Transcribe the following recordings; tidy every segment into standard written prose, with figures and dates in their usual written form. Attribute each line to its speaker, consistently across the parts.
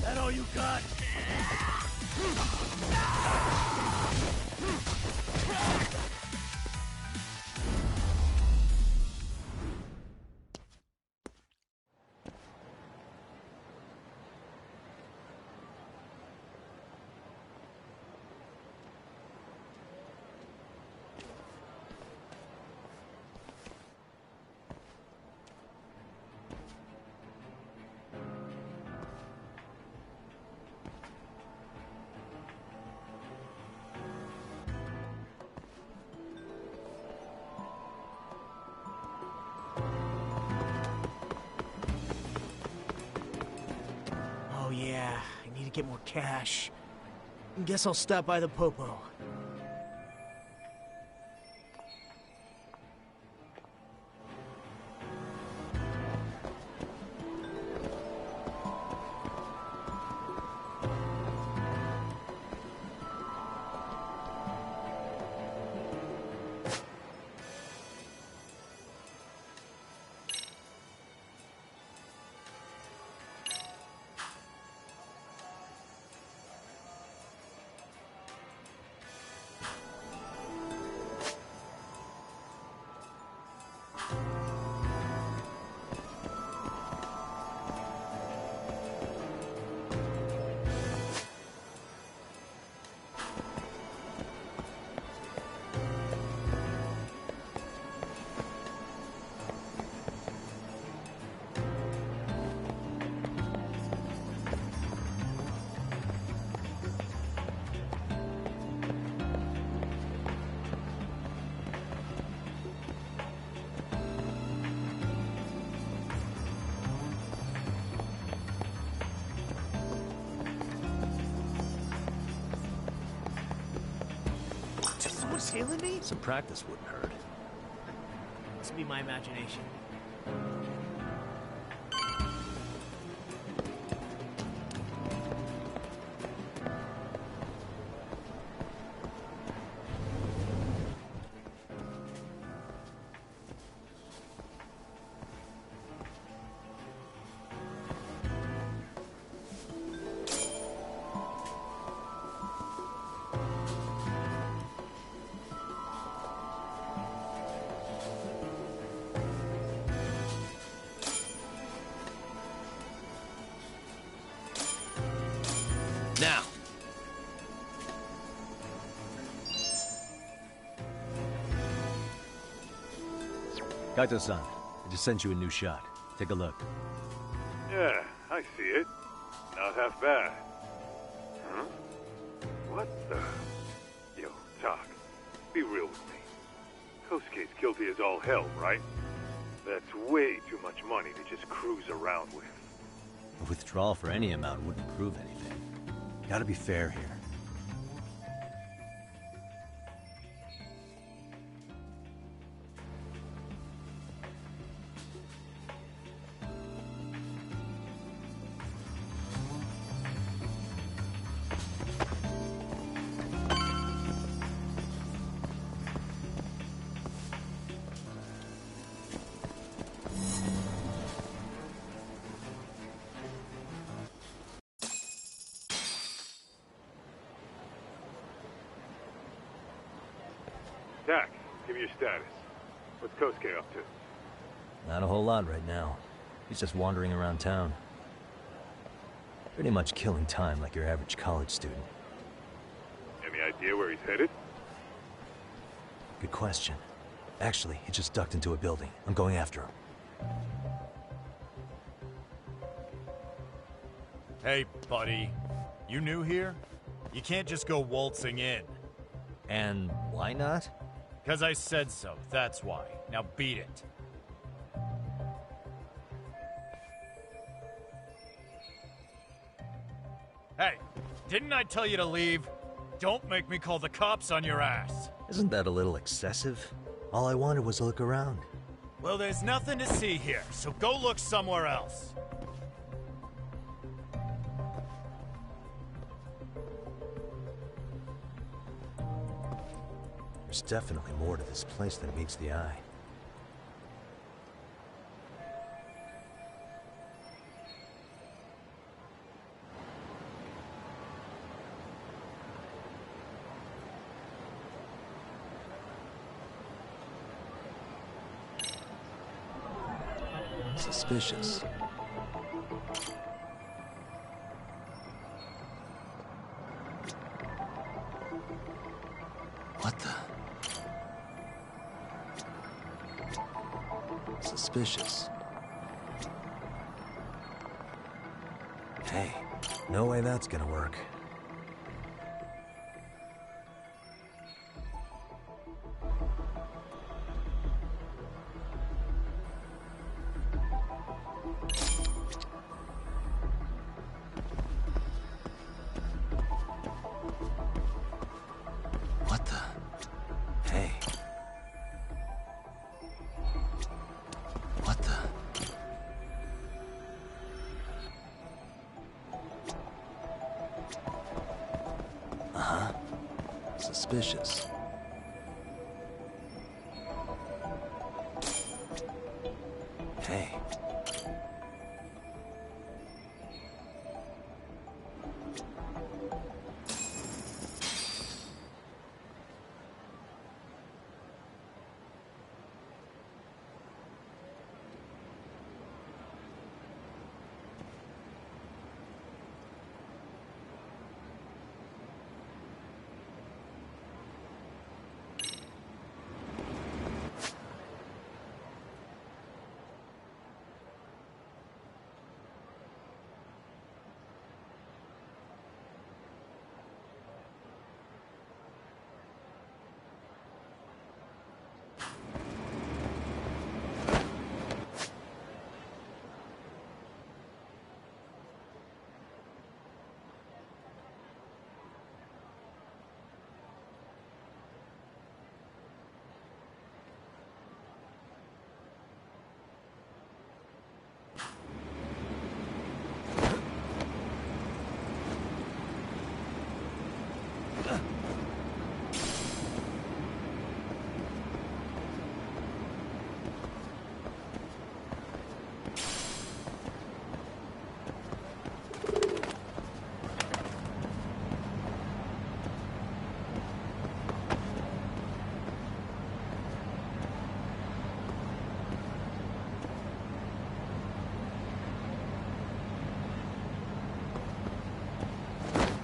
Speaker 1: That all you got? Oh yeah, I need to get more cash. Guess I'll stop by the Popo. Someone scaling me?
Speaker 2: Some practice wouldn't hurt.
Speaker 1: This would be my imagination.
Speaker 2: Now! Kaito-san, I just sent you a new shot. Take a look.
Speaker 3: Yeah, I see it. Not half bad. Huh? What the... Yo, Talk. Be real with me. Kosuke's guilty as all hell, right? That's way too much money to just cruise around with.
Speaker 2: A withdrawal for any amount wouldn't prove anything. Gotta be fair here.
Speaker 3: Tak, give me your status. What's Kosuke up to?
Speaker 2: Not a whole lot right now. He's just wandering around town. Pretty much killing time like your average college student.
Speaker 3: Any idea where he's headed?
Speaker 2: Good question. Actually, he just ducked into a building. I'm going after him.
Speaker 4: Hey, buddy. You new here? You can't just go waltzing in.
Speaker 2: And why not?
Speaker 4: 'Cause I said so, that's why. Now beat it. Hey, didn't I tell you to leave? Don't make me call the cops on your ass.
Speaker 2: Isn't that a little excessive? All I wanted was to look around.
Speaker 4: Well, there's nothing to see here, so go look somewhere else.
Speaker 2: There's definitely more to this place than meets the eye. Suspicious. What the? Suspicious. Hey, no way that's gonna work. What the? Hey. What the? Uh-huh. Suspicious. Hey.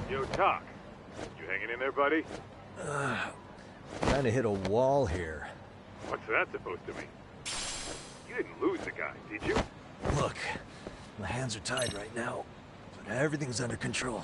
Speaker 3: Yo, Talk. You hanging in there, buddy?
Speaker 2: Trying to hit a wall here.
Speaker 3: What's that supposed to mean? You didn't lose the guy, did you?
Speaker 2: Look, my hands are tied right now, but everything's under control.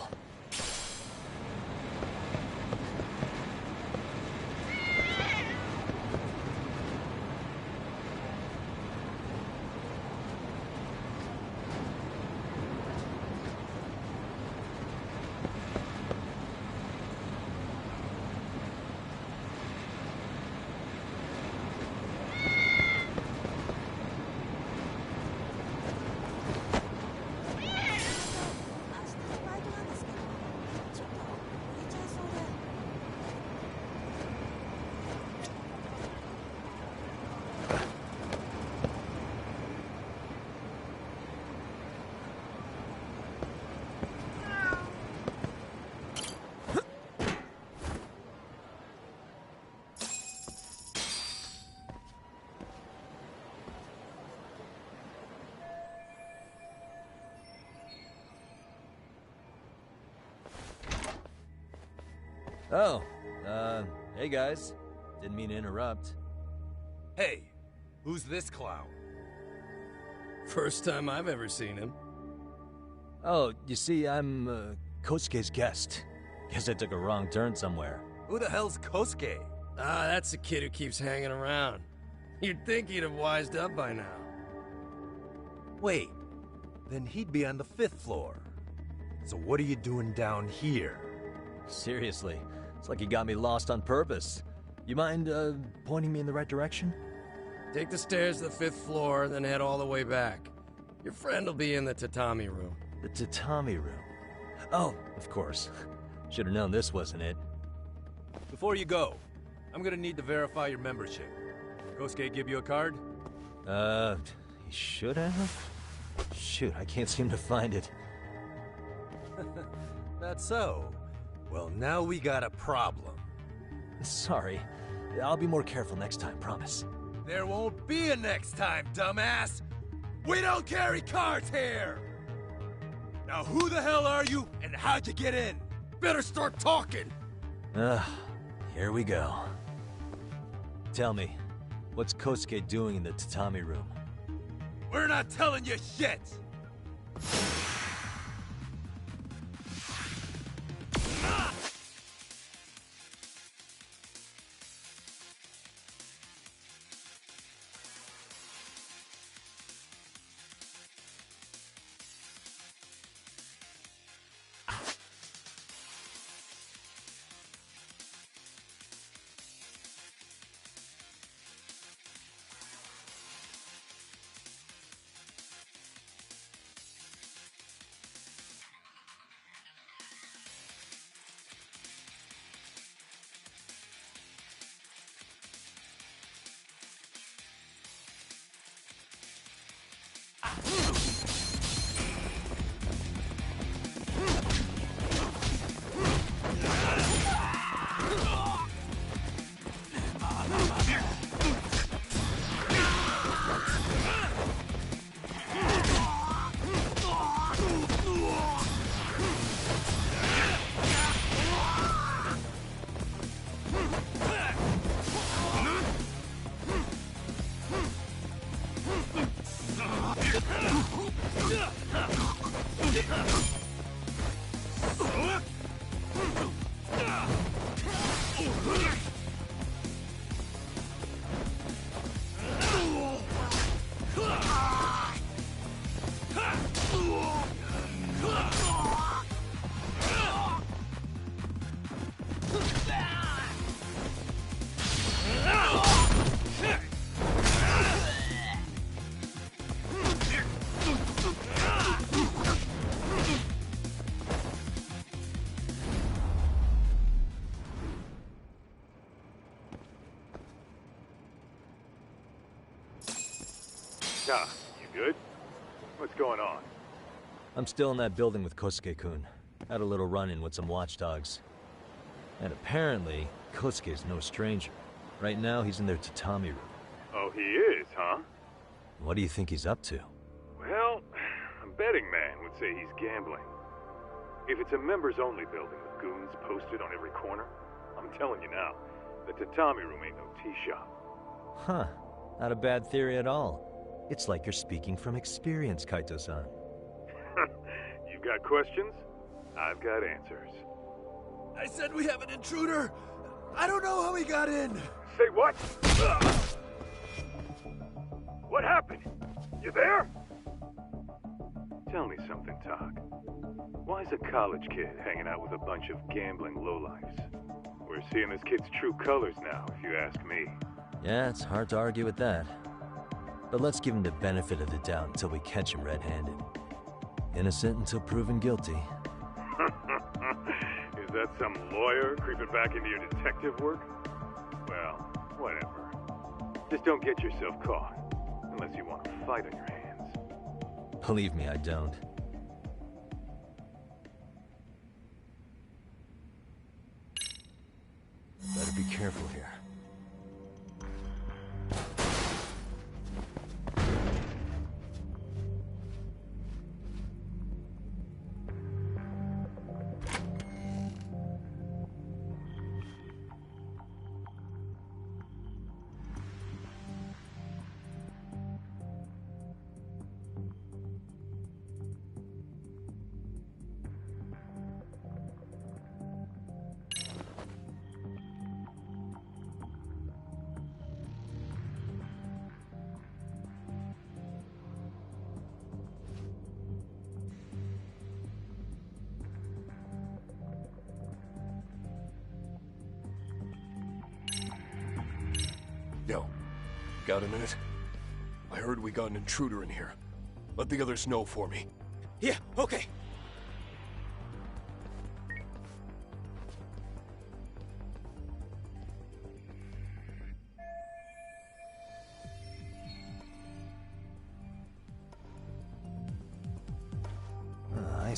Speaker 2: Oh, hey guys. Didn't mean to interrupt.
Speaker 5: Hey, who's this clown?
Speaker 6: First time I've ever seen him.
Speaker 2: Oh, you see, I'm, Kosuke's guest. Guess I took a wrong turn somewhere.
Speaker 5: Who the hell's Kosuke?
Speaker 6: Ah, that's the kid who keeps hanging around. You'd think he'd have wised up by now.
Speaker 5: Wait, then he'd be on the 5th floor. So what are you doing down here?
Speaker 2: Seriously, it's like you got me lost on purpose. You mind, pointing me in the right direction?
Speaker 6: Take the stairs to the 5th floor, then head all the way back. Your friend will be in the tatami room.
Speaker 2: The tatami room. Oh, of course. Should've known this wasn't it.
Speaker 5: Before you go, I'm gonna need to verify your membership. Kosuke give you a card?
Speaker 2: He should have? Shoot, I can't seem to find it.
Speaker 5: That's so. Well, now we got a problem.
Speaker 2: Sorry. I'll be more careful next time, promise.
Speaker 5: There won't be a next time, dumbass! We don't carry cards here! Now who the hell are you, and how'd you get in? Better start talking!
Speaker 2: Here we go. Tell me, what's Kosuke doing in the tatami room?
Speaker 5: We're not telling you shit!
Speaker 3: Ah, you good? What's going on?
Speaker 2: I'm still in that building with Kosuke-kun. Had a little run-in with some watchdogs. And apparently, Kosuke's no stranger. Right now, he's in their tatami room.
Speaker 3: Oh, he is, huh?
Speaker 2: What do you think he's up to?
Speaker 3: Well, a betting man would say he's gambling. If it's a members-only building with goons posted on every corner, I'm telling you now, the tatami room ain't no tea shop.
Speaker 2: Huh. Not a bad theory at all. It's like you're speaking from experience, Kaito-san.
Speaker 3: You've got questions? I've got answers.
Speaker 5: I said we have an intruder! I don't know how he got in!
Speaker 3: Say what? What happened? You there? Tell me something, Talk. Why is a college kid hanging out with a bunch of gambling lowlifes? We're seeing this kid's true colors now, if you ask me.
Speaker 2: Yeah, it's hard to argue with that. But let's give him the benefit of the doubt until we catch him red-handed. Innocent until proven guilty.
Speaker 3: Is that some lawyer creeping back into your detective work? Well, whatever. Just don't get yourself caught. Unless you want a fight on your hands.
Speaker 2: Believe me, I don't. Better be careful here.
Speaker 7: Yo, got a minute? I heard we got an intruder in here. Let the others know for me.
Speaker 5: Yeah, okay.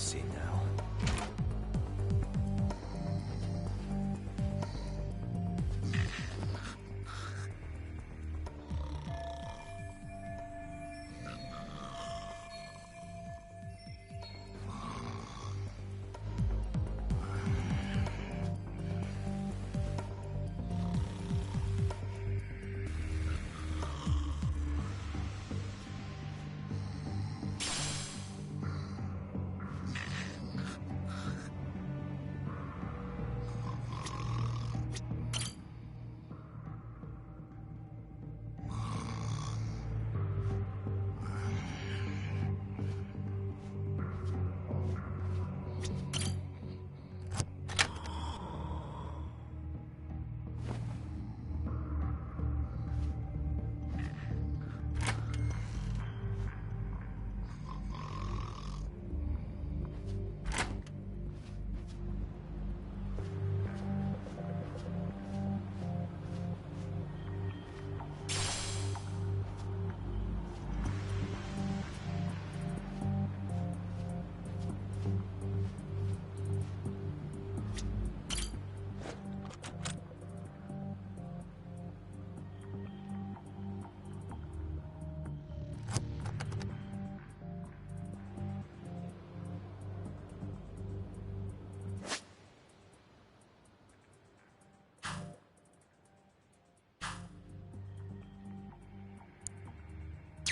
Speaker 2: see now.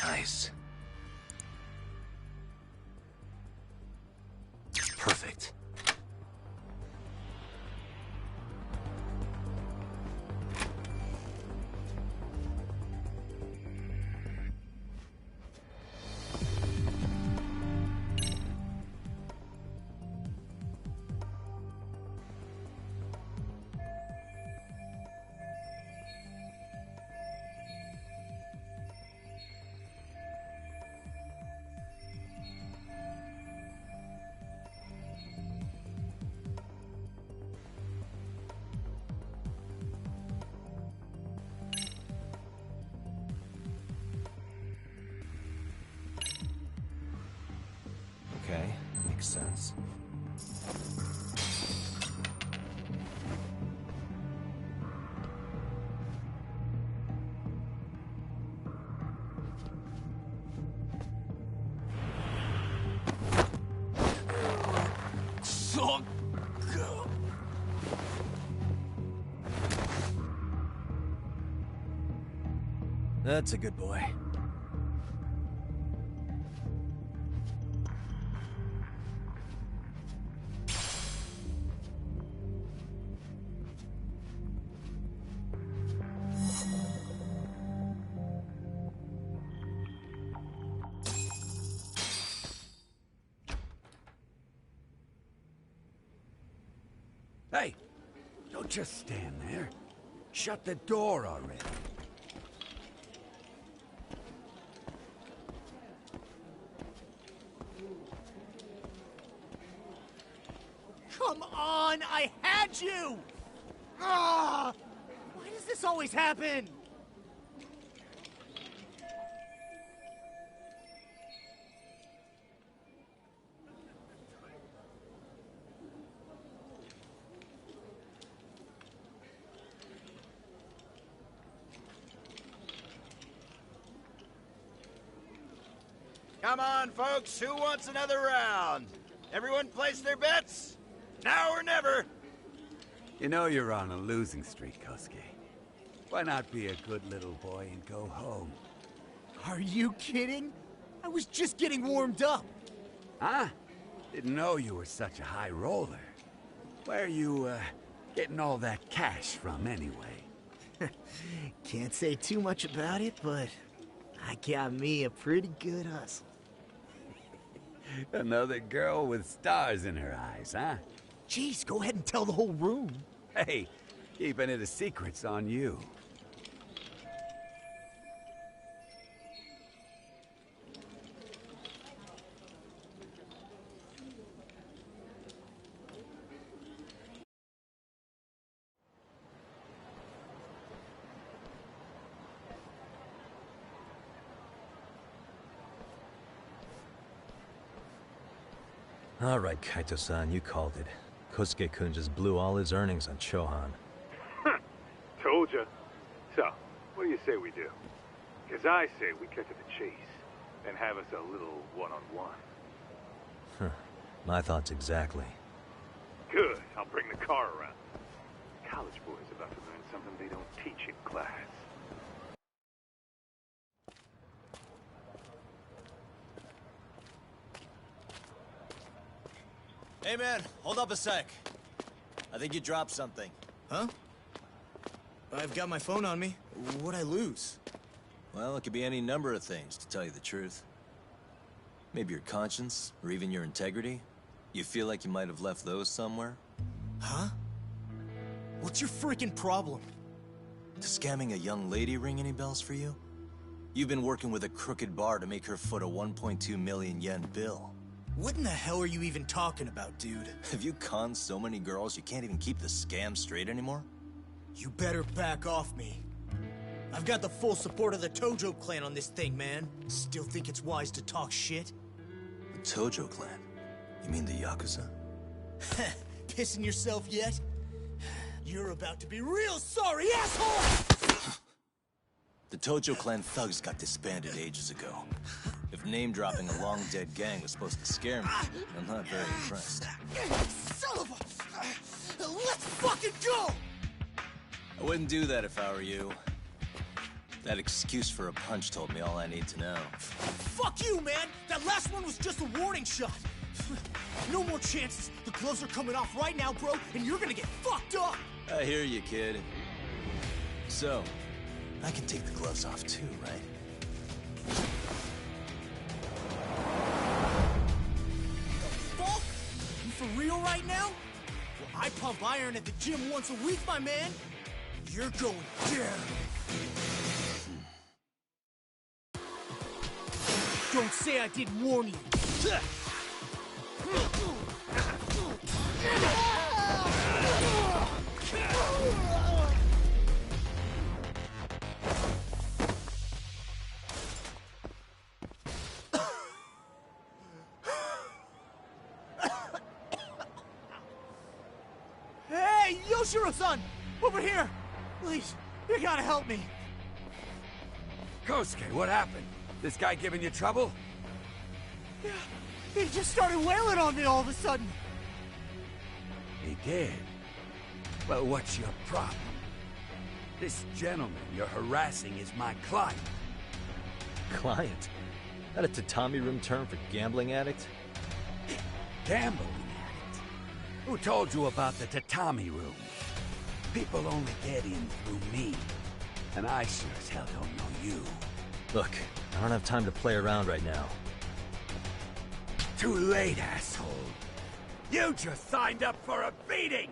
Speaker 2: Nice. Perfect. Okay, that makes sense. That's a good boy.
Speaker 8: Hey, don't just stand there. Shut the door already.
Speaker 1: Come on, I had you! Ah! Why does this always happen?
Speaker 9: Come on, folks. Who wants another round? Everyone place their bets? Now or never.
Speaker 8: You know you're on a losing streak, Kosuke. Why not be a good little boy and go home?
Speaker 1: Are you kidding? I was just getting warmed up.
Speaker 8: Huh? Didn't know you were such a high roller. Where are you, getting all that cash from, anyway?
Speaker 1: Can't say too much about it, but I got me a pretty good hustle.
Speaker 8: Another girl with stars in her eyes, huh?
Speaker 1: Jeez, go ahead and tell the whole room.
Speaker 8: Hey, keeping it a secret's on you.
Speaker 2: All right, Kaito-san, you called it. Kosuke-kun just blew all his earnings on Chohan.
Speaker 3: Told ya. So, what do you say we do? Because I say we cut to the chase and have us a little one-on-one.
Speaker 2: My thoughts exactly.
Speaker 3: Good. I'll bring the car around. College boys about to learn something they don't teach in class.
Speaker 10: Hey man, hold up a sec. I think you dropped something.
Speaker 1: Huh? I've got my phone on me. What'd I lose?
Speaker 10: Well, it could be any number of things, to tell you the truth. Maybe your conscience, or even your integrity. You feel like you might have left those somewhere?
Speaker 1: Huh? What's your freaking problem?
Speaker 10: Does scamming a young lady ring any bells for you? You've been working with a crooked bar to make her foot a 1.2 million yen bill.
Speaker 1: What in the hell are you even talking about, dude?
Speaker 10: Have you conned so many girls you can't even keep the scam straight anymore?
Speaker 1: You better back off me. I've got the full support of the Tojo clan on this thing, man. Still think it's wise to talk shit?
Speaker 10: The Tojo clan? You mean the Yakuza?
Speaker 1: Pissing yourself yet? You're about to be real sorry, asshole!
Speaker 10: The Tojo clan thugs got disbanded ages ago. If name-dropping a long-dead gang was supposed to scare me, I'm not very impressed.
Speaker 1: Son of a... Let's fucking go!
Speaker 10: I wouldn't do that if I were you. That excuse for a punch told me all I need to know.
Speaker 1: Fuck you, man! That last one was just a warning shot! No more chances. The gloves are coming off right now, bro, and you're gonna get fucked up!
Speaker 10: I hear you, kid. So, I can take the gloves off too, right?
Speaker 1: Fuck? You for real right now? Well, I pump iron at the gym once a week, my man. You're going down. Don't say I didn't warn you. Hey, Yoshiro-san! Over here! Please, you gotta help me.
Speaker 8: Kosuke, what happened? This guy giving you trouble?
Speaker 1: Yeah, he just started wailing on me all of a sudden.
Speaker 8: He did? Well, what's your problem? This gentleman you're harassing is my client.
Speaker 2: Client? That a tatami room term for gambling addict?
Speaker 8: Gambling addict? Who told you about the tatami room? People only get in through me. And I sure as hell don't know you.
Speaker 2: Look, I don't have time to play around right now.
Speaker 8: Too late, asshole. You just signed up for a beating!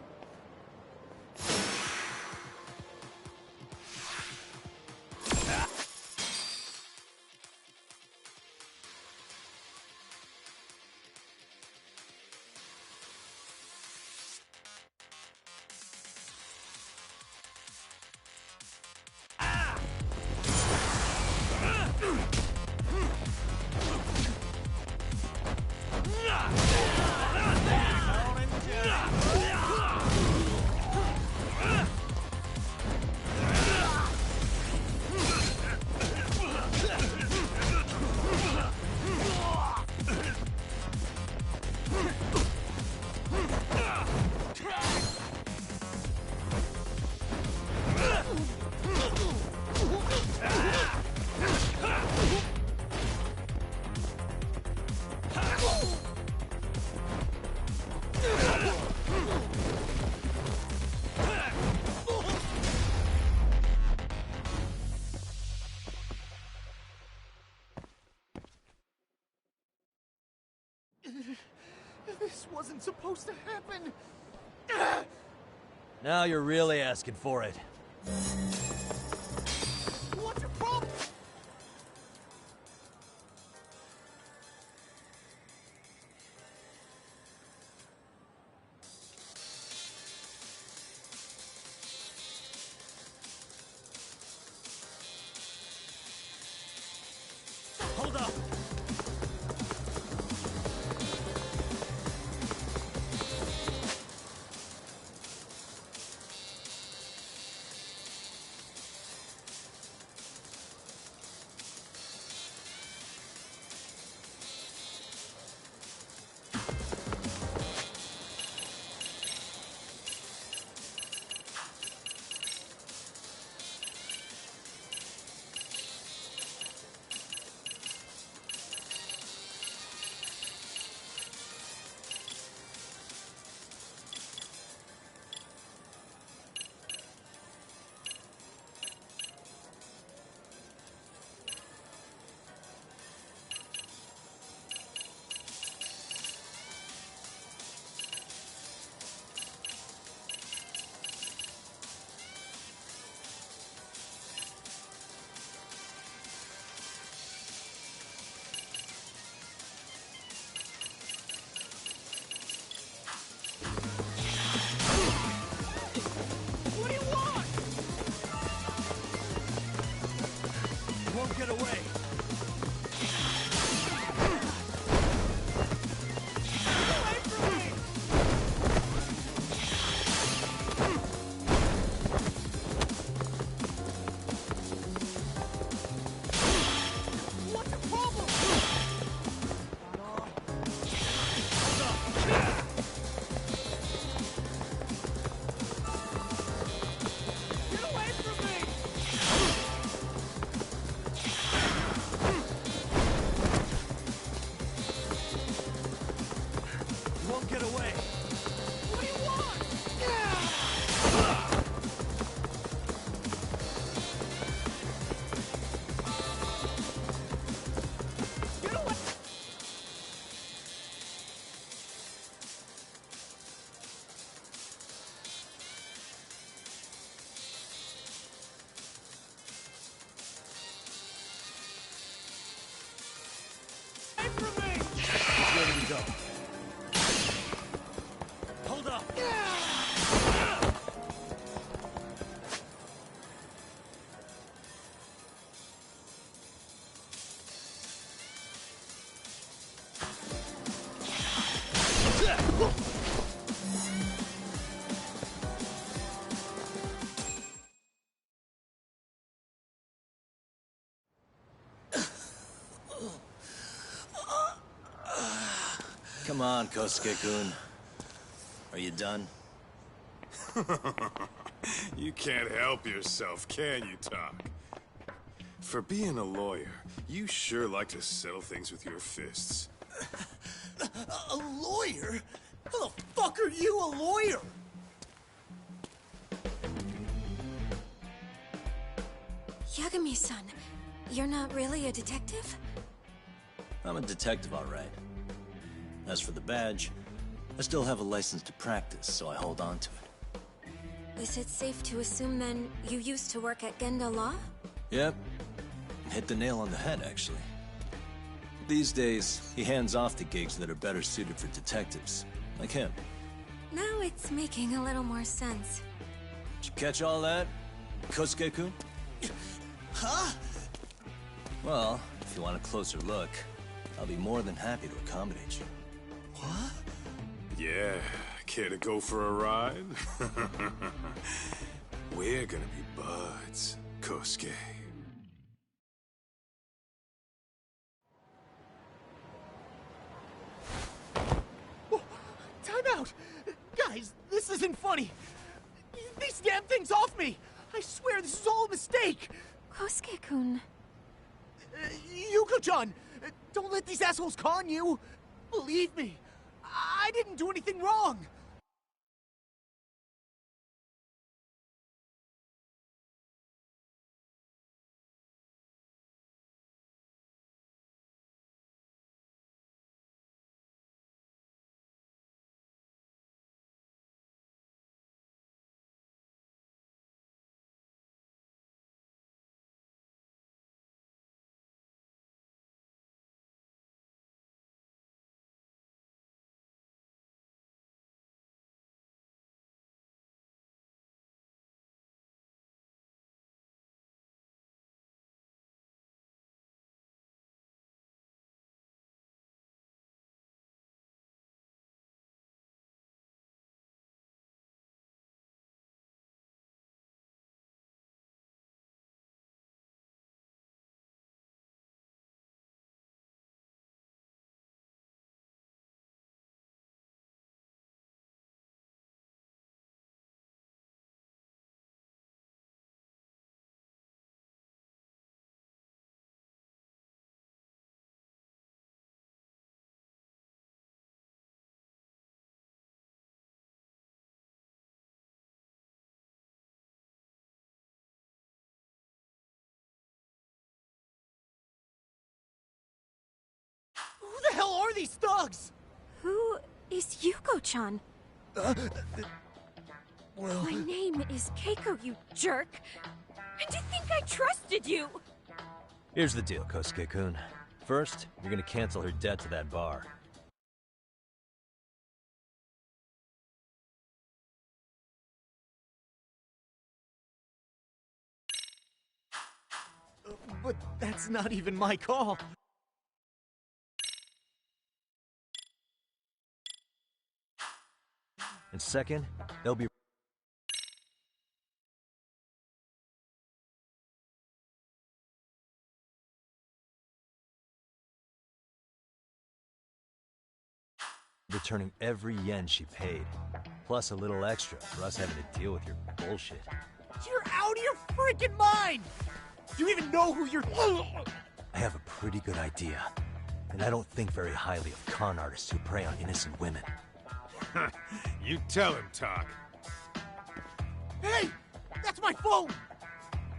Speaker 1: This wasn't supposed to happen.
Speaker 2: Now you're really asking for it.
Speaker 1: What's your problem? Hold up.
Speaker 10: Come on, Kosuke-kun. Are you done?
Speaker 3: You can't help yourself, can you, Tak? For being a lawyer, you sure like to settle things with your fists.
Speaker 1: A lawyer? How the fuck are you a lawyer?
Speaker 11: Yagami-san, you're not really a detective?
Speaker 10: I'm a detective, all right. As for the badge, I still have a license to practice, so I hold on to it.
Speaker 11: Is it safe to assume, then, you used to work at Genda Law?
Speaker 10: Yep. Hit the nail on the head, actually. These days, he hands off to gigs that are better suited for detectives, like him.
Speaker 11: Now it's making a little more sense.
Speaker 10: Did you catch all that, Kosuke-kun?
Speaker 1: Huh?
Speaker 10: Well, if you want a closer look, I'll be more than happy to accommodate you.
Speaker 1: What?
Speaker 3: Yeah, care to go for a ride? We're gonna be buds, Kosuke.
Speaker 1: Time out! Guys, this isn't funny! These damn things off me! I swear this is all a mistake!
Speaker 11: Kosuke-kun.
Speaker 1: Yuko-chan! Don't let these assholes con you! Believe me, I didn't do anything wrong! Who the hell are these thugs?
Speaker 11: Who is Yuko-chan?
Speaker 1: Well...
Speaker 11: My name is Keiko, you jerk! And to think I trusted you!
Speaker 2: Here's the deal, Kosuke-kun. First, you're gonna cancel her debt to that bar.
Speaker 1: But that's not even my call.
Speaker 2: And second, they'll be returning every yen she paid, plus a little extra for us having to deal with your bullshit.
Speaker 1: You're out of your freaking mind! Do you even know who you're...
Speaker 2: I have a pretty good idea, and I don't think very highly of con artists who prey on innocent women.
Speaker 3: You tell him, Tak.
Speaker 1: Hey! That's my phone!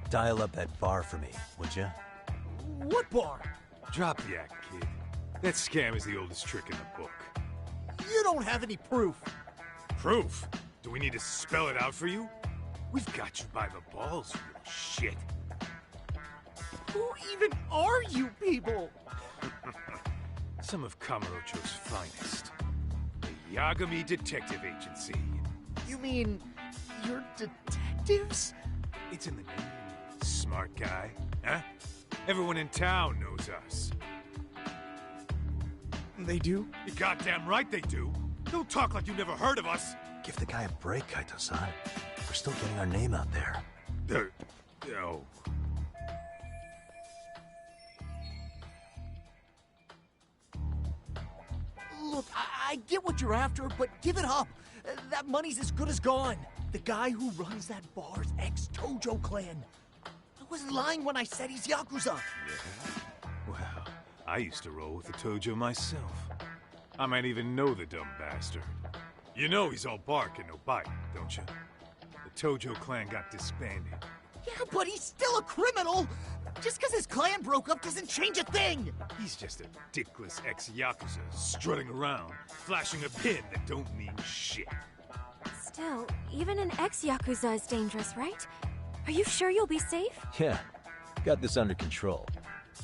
Speaker 2: Dial up that bar for me, would ya?
Speaker 1: What bar?
Speaker 3: Drop the act, kid. That scam is the oldest trick in the book.
Speaker 1: You don't have any proof.
Speaker 3: Proof? Do we need to spell it out for you? We've got you by the balls, you little shit.
Speaker 1: Who even are you people?
Speaker 3: Some of Kamurocho's finest. The Yagami Detective Agency.
Speaker 1: You mean... you're detectives?
Speaker 3: It's in the name. Smart guy, huh? Everyone in town knows us.
Speaker 1: They do?
Speaker 3: You're goddamn right they do. Don't talk like you never heard of us.
Speaker 2: Give the guy a break, Kaito-san. We're still getting our name out there.
Speaker 3: Oh.
Speaker 1: Look, I get what you're after, but give it up. That money's as good as gone. The guy who runs that bar's ex-Tojo clan. I wasn't lying when I said he's Yakuza.
Speaker 3: Yeah? Well, I used to roll with the Tojo myself. I might even know the dumb bastard. You know he's all bark and no bite, don't you? The Tojo clan got disbanded.
Speaker 1: Yeah, but he's still a criminal! Just because his clan broke up doesn't change a thing!
Speaker 3: He's just a dickless ex-Yakuza strutting around, flashing a pin that don't mean shit.
Speaker 11: Still, even an ex-Yakuza is dangerous, right? Are you sure you'll be safe?
Speaker 2: Yeah, got this under control.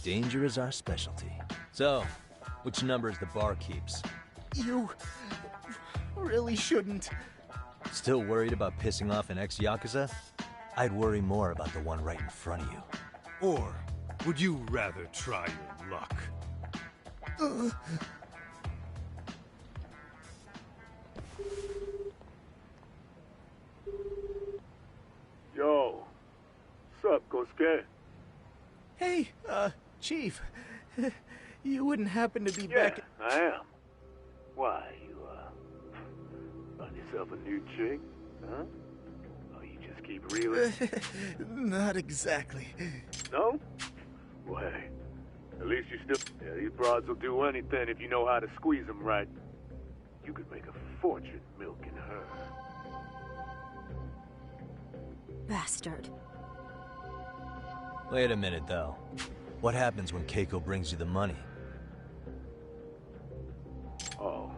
Speaker 2: Danger is our specialty. So, which number is the bar keeps?
Speaker 1: You really shouldn't.
Speaker 2: Still worried about pissing off an ex-Yakuza? I'd worry more about the one right in front of you.
Speaker 3: Or would you rather try your luck?
Speaker 12: Yo, what's up, Kosuke?
Speaker 1: Hey, Chief. You wouldn't happen to be
Speaker 12: Yeah,
Speaker 1: back...
Speaker 12: I am. Why, you, found yourself a new chick, huh? Oh, you just keep reeling?
Speaker 1: Not exactly.
Speaker 12: No? Well, hey, at least you still... Yeah, these broads will do anything if you know how to squeeze them right. You could make a fortune milking her.
Speaker 11: Bastard.
Speaker 2: Wait a minute, though. What happens when Keiko brings you the money?
Speaker 12: Oh,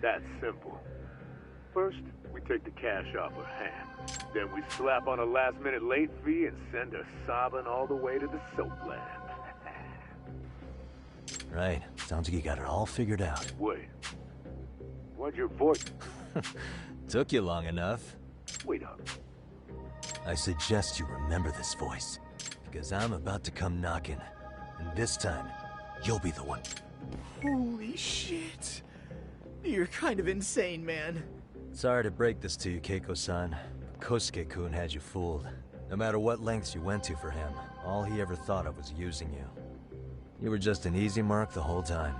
Speaker 12: that's simple. First, we take the cash off her hand. Then we slap on a last-minute late fee and send her sobbing all the way to the soapland.
Speaker 2: Right. Sounds like you got it all figured out.
Speaker 12: Wait. Why'd your voice...
Speaker 2: Took you long enough.
Speaker 12: Wait up.
Speaker 2: I suggest you remember this voice, because I'm about to come knocking, and this time, you'll be the one.
Speaker 1: Holy shit. You're kind of insane, man.
Speaker 2: Sorry to break this to you, Keiko-san. Kosuke-kun had you fooled. No matter what lengths you went to for him, all he ever thought of was using you. You were just an easy mark the whole time.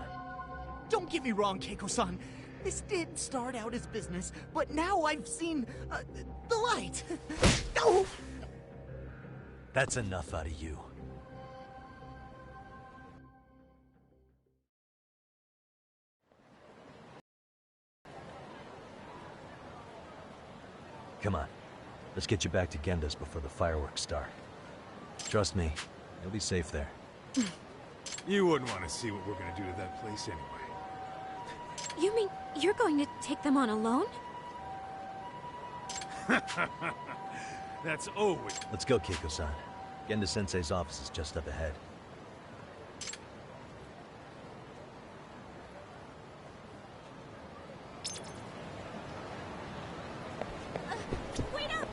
Speaker 1: Don't get me wrong, Keiko-san. This did start out as business, but now I've seen, the light. No!
Speaker 2: That's enough out of you. Come on. Let's get you back to Genda's before the fireworks start. Trust me, you'll be safe there.
Speaker 3: You wouldn't want to see what we're gonna do to that place anyway.
Speaker 11: You mean you're going to take them on alone?
Speaker 3: That's always...
Speaker 2: Let's go, Keiko-san. Genda-sensei's office is just up ahead.
Speaker 11: Wait up!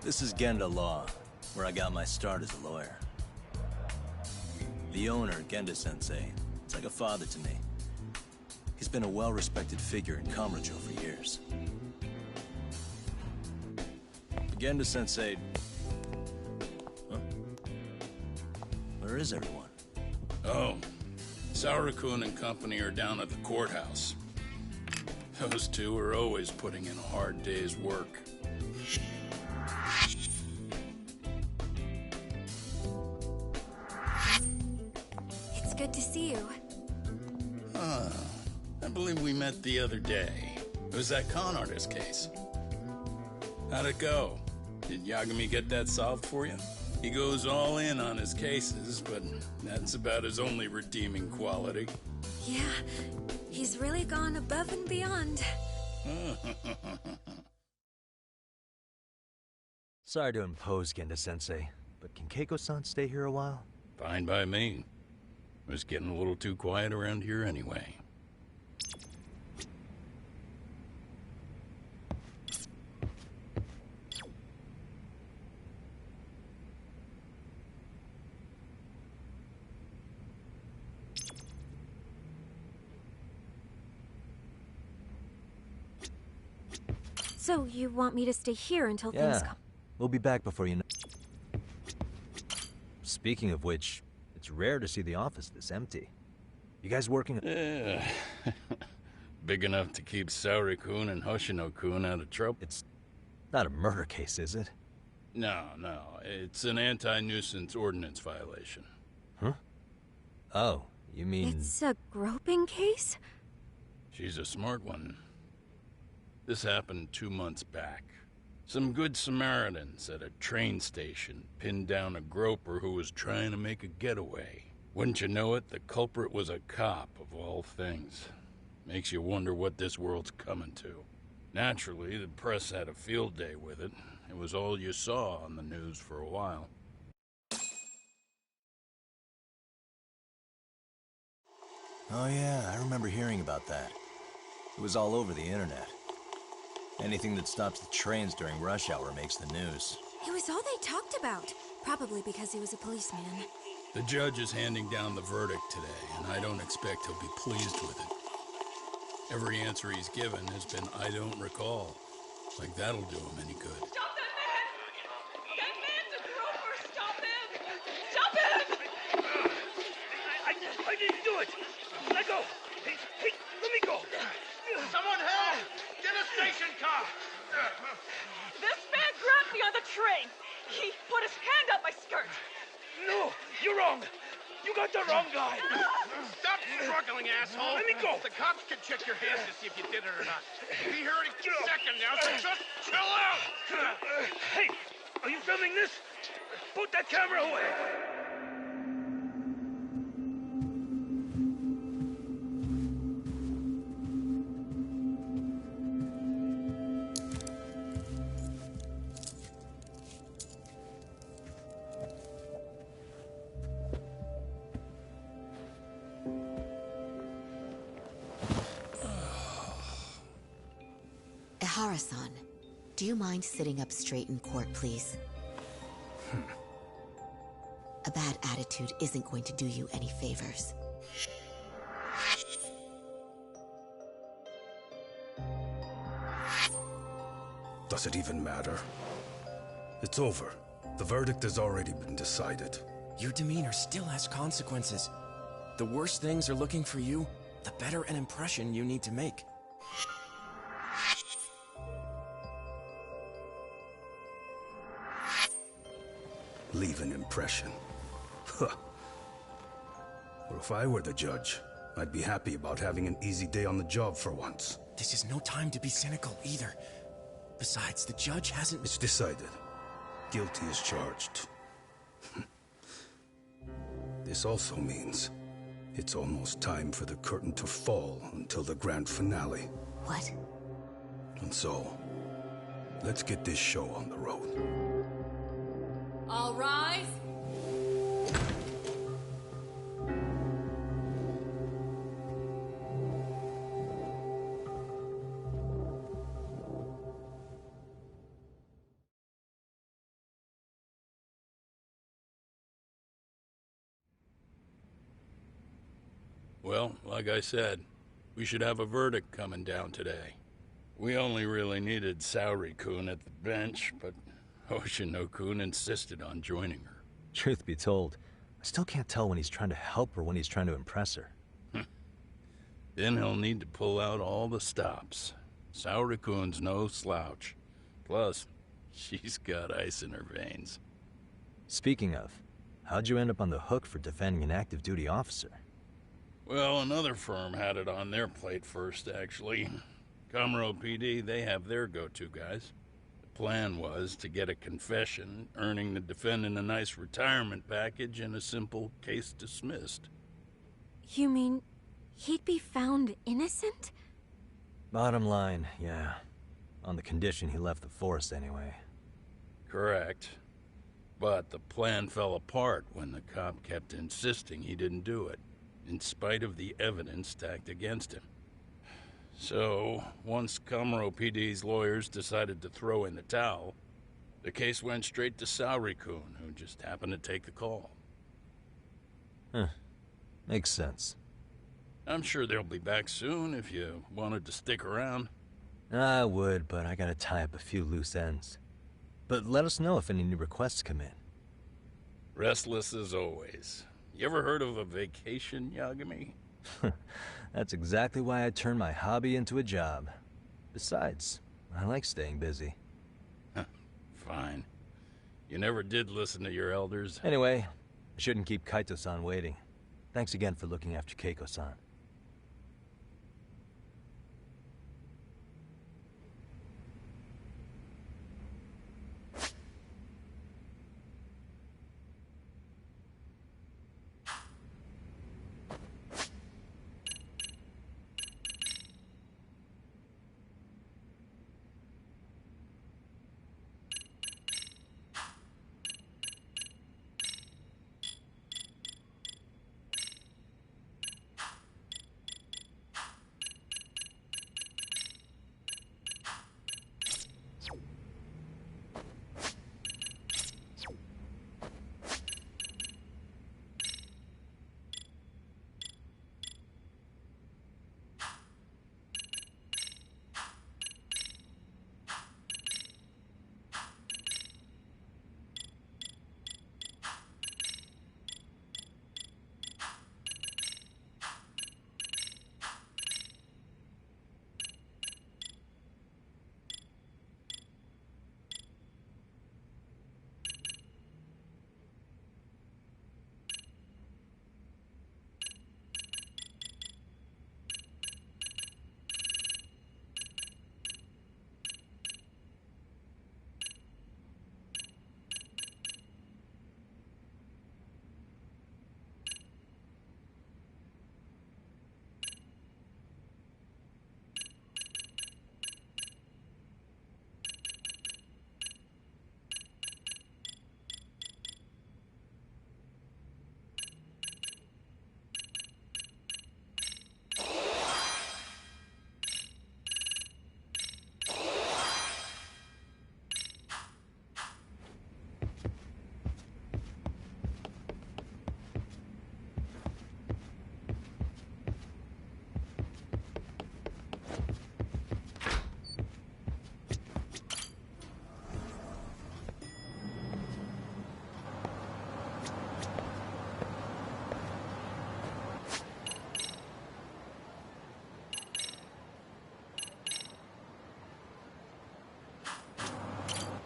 Speaker 10: This is Genda Law, where I got my start as a lawyer. The owner, Genda Sensei, is like a father to me. He's been a well-respected figure in Kamurocho for years. Genda Sensei... Huh? Where is everyone?
Speaker 13: Oh, Saura-kun and company are down at the courthouse. Those two are always putting in a hard day's work.
Speaker 11: It's good to see you.
Speaker 13: I believe we met the other day. It was that con artist case. How'd it go? Did Yagami get that solved for you? He goes all in on his cases, but that's about his only redeeming quality.
Speaker 11: Yeah, he's really gone above and beyond.
Speaker 2: Sorry to impose, Genda-sensei, but can Keiko-san stay here a while?
Speaker 13: Fine by me. It was getting a little too quiet around here anyway.
Speaker 11: So, you want me to stay here until things come?
Speaker 2: We'll be back before you know. Speaking of which, it's rare to see the office this empty. You guys working?
Speaker 13: Yeah. Big enough to keep Saori-kun and Hoshino-kun out of trouble.
Speaker 2: It's not a murder case, is it?
Speaker 13: No. It's an anti-nuisance ordinance violation.
Speaker 2: Huh? Oh, you mean...
Speaker 11: It's a groping case?
Speaker 13: She's a smart one. This happened 2 months back. Some good Samaritans at a train station pinned down a groper who was trying to make a getaway. Wouldn't you know it, the culprit was a cop, of all things. Makes you wonder what this world's coming to. Naturally, the press had a field day with it. It was all you saw on the news for a while.
Speaker 10: Oh yeah, I remember hearing about that. It was all over the internet. Anything that stops the trains during rush hour makes the news.
Speaker 11: It was all they talked about. Probably because he was a policeman.
Speaker 13: The judge is handing down the verdict today, and I don't expect he'll be pleased with it. Every answer he's given has been, I don't recall. Like that'll do him any good.
Speaker 14: Stop that man! That man's a groper! Stop him! Stop him!
Speaker 15: I didn't do it! Let go! Hey, let me go!
Speaker 14: Someone help! Get a station car! This man grabbed me on the train! He put his hand up my skirt!
Speaker 15: No! You're wrong! You got the wrong guy!
Speaker 16: Stop struggling, asshole!
Speaker 15: Let me go!
Speaker 16: The cops can check your hands to see if you did it or not. Be here any second now, so just chill out!
Speaker 15: Hey! Are you filming this? Put that camera away!
Speaker 17: Ehara-san, do you mind sitting up straight in court, please? A bad attitude isn't going to do you any favors.
Speaker 18: Does it even matter? It's over. The verdict has already been decided.
Speaker 19: Your demeanor still has consequences. The worse things are looking for you, the better an impression you need to make.
Speaker 18: Leave an impression. Huh. Well, if I were the judge, I'd be happy about having an easy day on the job for once.
Speaker 19: This is no time to be cynical, either. Besides, the judge hasn't...
Speaker 18: It's decided. Guilty is charged. This also means it's almost time for the curtain to fall until the grand finale.
Speaker 17: What?
Speaker 18: And so, let's get this show on the road.
Speaker 14: All rise.
Speaker 13: Well, like I said, we should have a verdict coming down today. We only really needed Saori-kun at the bench, but Hoshino-kun insisted on joining her.
Speaker 2: Truth be told, I still can't tell when he's trying to help her when he's trying to impress her.
Speaker 13: Then he'll need to pull out all the stops. Saori-kun's no slouch. Plus, she's got ice in her veins.
Speaker 2: Speaking of, how'd you end up on the hook for defending an active duty officer?
Speaker 13: Well, another firm had it on their plate first, actually. Kamuro PD, they have their go-to guys. The plan was to get a confession, earning the defendant a nice retirement package and a simple case dismissed.
Speaker 11: You mean he'd be found innocent?
Speaker 2: Bottom line, yeah. On the condition he left the force anyway.
Speaker 13: Correct. But the plan fell apart when the cop kept insisting he didn't do it, in spite of the evidence stacked against him. So, once Kamuro PD's lawyers decided to throw in the towel, the case went straight to Saori-kun, who just happened to take the call.
Speaker 2: Huh. Makes sense.
Speaker 13: I'm sure they'll be back soon if you wanted to stick around.
Speaker 2: I would, but I gotta tie up a few loose ends. But let us know if any new requests come in.
Speaker 13: Restless as always. You ever heard of a vacation, Yagami?
Speaker 2: That's exactly why I turned my hobby into a job. Besides, I like staying busy.
Speaker 13: Fine. You never did listen to your elders.
Speaker 2: Anyway, I shouldn't keep Kaito-san waiting. Thanks again for looking after Keiko-san.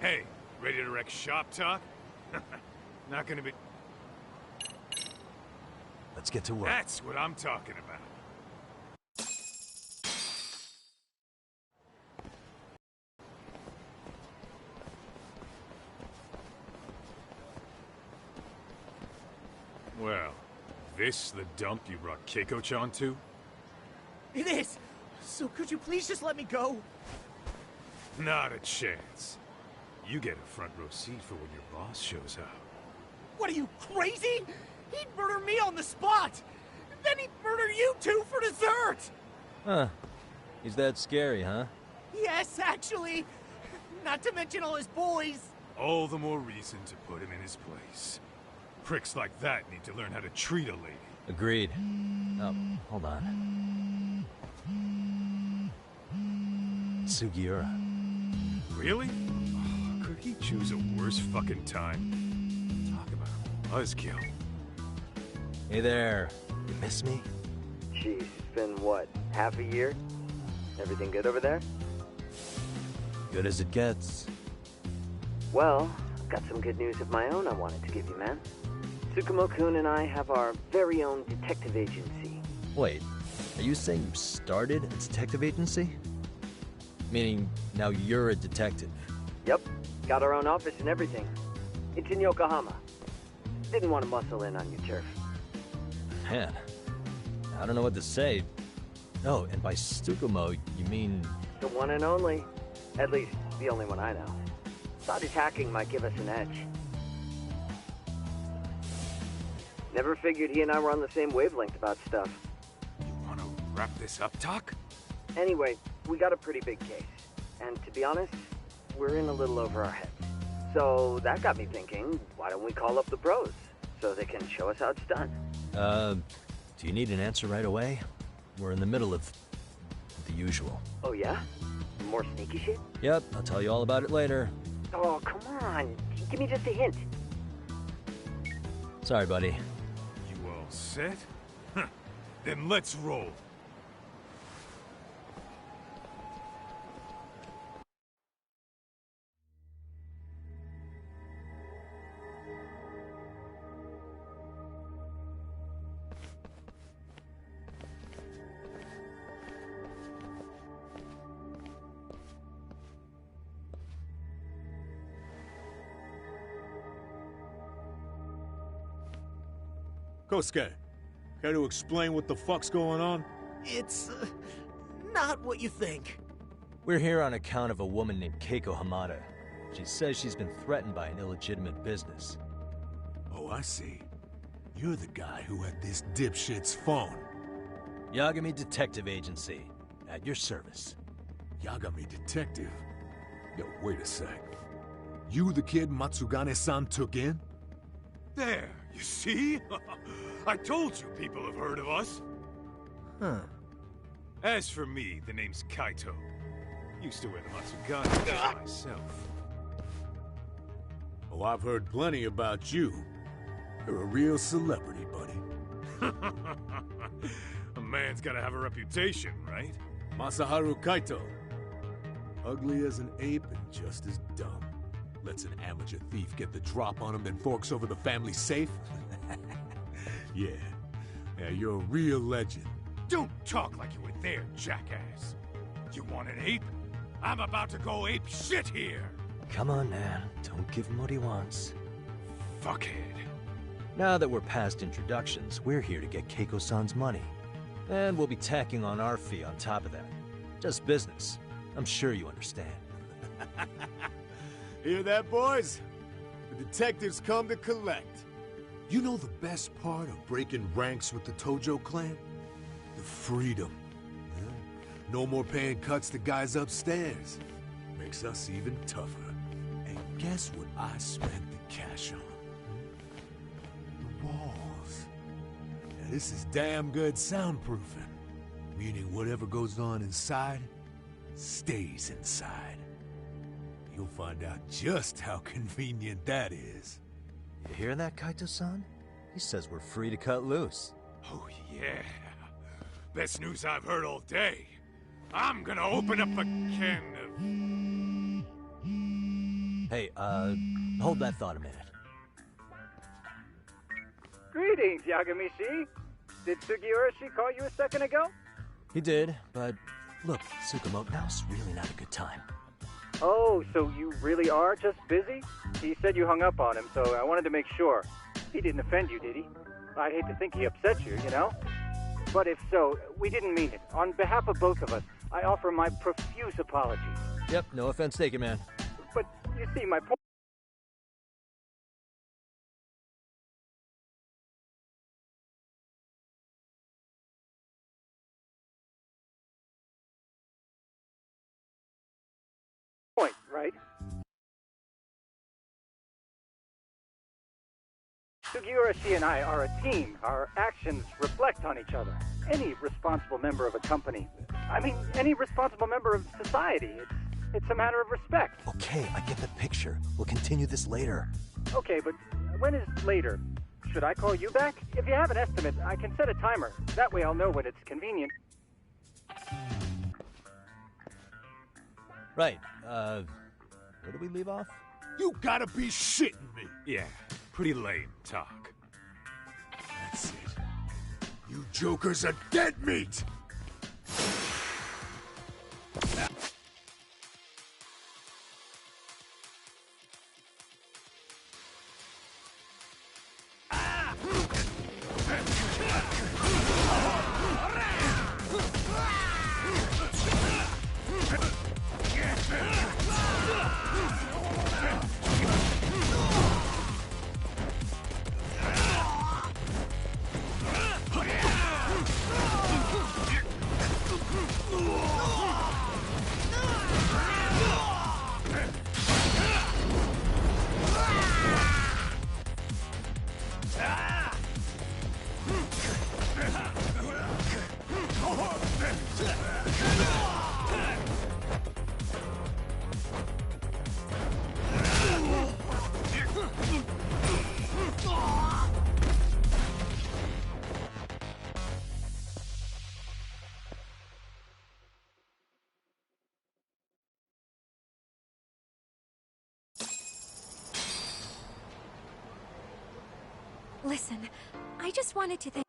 Speaker 3: Hey, ready to wreck shop talk? Not gonna be...
Speaker 2: Let's get to work.
Speaker 3: That's what I'm talking about. Well, this the dump you brought Keiko-chan to?
Speaker 1: It is! So could you please just let me go?
Speaker 3: Not a chance. You get a front row seat for when your boss shows up.
Speaker 1: What are you, crazy? He'd murder me on the spot! Then he'd murder you two for dessert!
Speaker 2: Huh. He's that scary, huh?
Speaker 1: Yes, actually. Not to mention all his boys.
Speaker 3: All the more reason to put him in his place. Pricks like that need to learn how to treat a lady.
Speaker 2: Agreed. Oh, hold on. Sugiura.
Speaker 3: Really? Oh, could he choose a worse fucking time? Talk about a buzzkill.
Speaker 2: Hey there. You miss me?
Speaker 20: Jeez, it's been what, half a year? Everything good over there?
Speaker 2: Good as it gets.
Speaker 20: Well, I've got some good news of my own I wanted to give you, man. Tsukumo-kun and I have our very own detective agency.
Speaker 2: Wait, are you saying you started a detective agency? Meaning, now you're a detective?
Speaker 20: Yep, got our own office and everything. It's in Yokohama. Didn't want to muscle in on your turf.
Speaker 2: Man, I don't know what to say. Oh, and by Tsukumo, you mean...
Speaker 20: The one and only. At least, the only one I know. Thought his hacking might give us an edge. Never figured he and I were on the same wavelength about stuff.
Speaker 3: You wanna wrap this up, Doc?
Speaker 20: Anyway, we got a pretty big case. And to be honest, we're in a little over our heads. So that got me thinking, why don't we call up the bros? So they can show us how it's done.
Speaker 2: Do you need an answer right away? We're in the middle of the usual.
Speaker 20: Oh yeah? More sneaky shit?
Speaker 2: Yep, I'll tell you all about it later.
Speaker 20: Oh, come on. Give me just a hint.
Speaker 2: Sorry, buddy.
Speaker 3: You all set? Huh. Then let's roll.
Speaker 1: Kosuke, care to explain what the fuck's going on?
Speaker 2: It's not what you think. We're here on account of a woman named Keiko Hamada. She says she's been threatened by an illegitimate business.
Speaker 1: Oh, I see. You're the guy who had this dipshit's phone.
Speaker 2: Yagami Detective Agency, at your service.
Speaker 1: Yagami Detective? Yo, wait a sec. You the kid Matsugane-san took in?
Speaker 3: There, you see? I told you people have heard of us.
Speaker 1: Huh.
Speaker 3: As for me, the name's Kaito. Used to wear the Matsugane myself.
Speaker 1: Oh, I've heard plenty about you. You're a real celebrity, buddy.
Speaker 3: A man's gotta have a reputation, right?
Speaker 1: Masaharu Kaito. Ugly as an ape and just as dumb. Lets an amateur thief get the drop on him, then forks over the family safe? Yeah, you're a real legend.
Speaker 3: Don't talk like you were there, jackass. You want an ape? I'm about to go ape shit here.
Speaker 2: Come on, man. Don't give him what he wants.
Speaker 3: Fuckhead.
Speaker 2: Now that we're past introductions, we're here to get Keiko-san's money. And we'll be tacking on our fee on top of that. Just business. I'm sure you understand.
Speaker 1: Hear that, boys? The detectives come to collect. You know the best part of breaking ranks with the Tojo clan? The freedom. Yeah. No more paying cuts to guys upstairs. Makes us even tougher. And guess what I spent the cash on? The walls. Now, this is damn good soundproofing. Meaning whatever goes on inside, stays inside. You'll find out just how convenient that is.
Speaker 2: You hear that, Kaito-san? He says we're free to cut loose.
Speaker 3: Oh, yeah. Best news I've heard all day. I'm gonna open up a can of...
Speaker 2: Hey, hold that thought a minute.
Speaker 21: Greetings, Yagami-shi. Did Sugiura-shi call you a second ago?
Speaker 2: He did, but look, Tsukumo, now's really not a good time.
Speaker 21: Oh, so you really are just busy? He said you hung up on him, so I wanted to make sure. He didn't offend you, did he? I'd hate to think he upset you, you know? But if so, we didn't mean it. On behalf of both of us, I offer my profuse apologies.
Speaker 2: Yep, no offense taken, man.
Speaker 21: But you see, my point... right? Sugiura, she and I are a team. Our actions reflect on each other. Any responsible member of a company, I mean, any responsible member of society, it's a matter of respect.
Speaker 2: Okay, I get the picture. We'll continue this later.
Speaker 21: Okay, but when is later? Should I call you back? If you have an estimate, I can set a timer. That way I'll know when it's convenient.
Speaker 2: Right, where did we leave off?
Speaker 1: You gotta be shitting me!
Speaker 3: Yeah, pretty lame talk.
Speaker 1: That's it. You jokers are dead meat!
Speaker 11: Listen, I just wanted to thank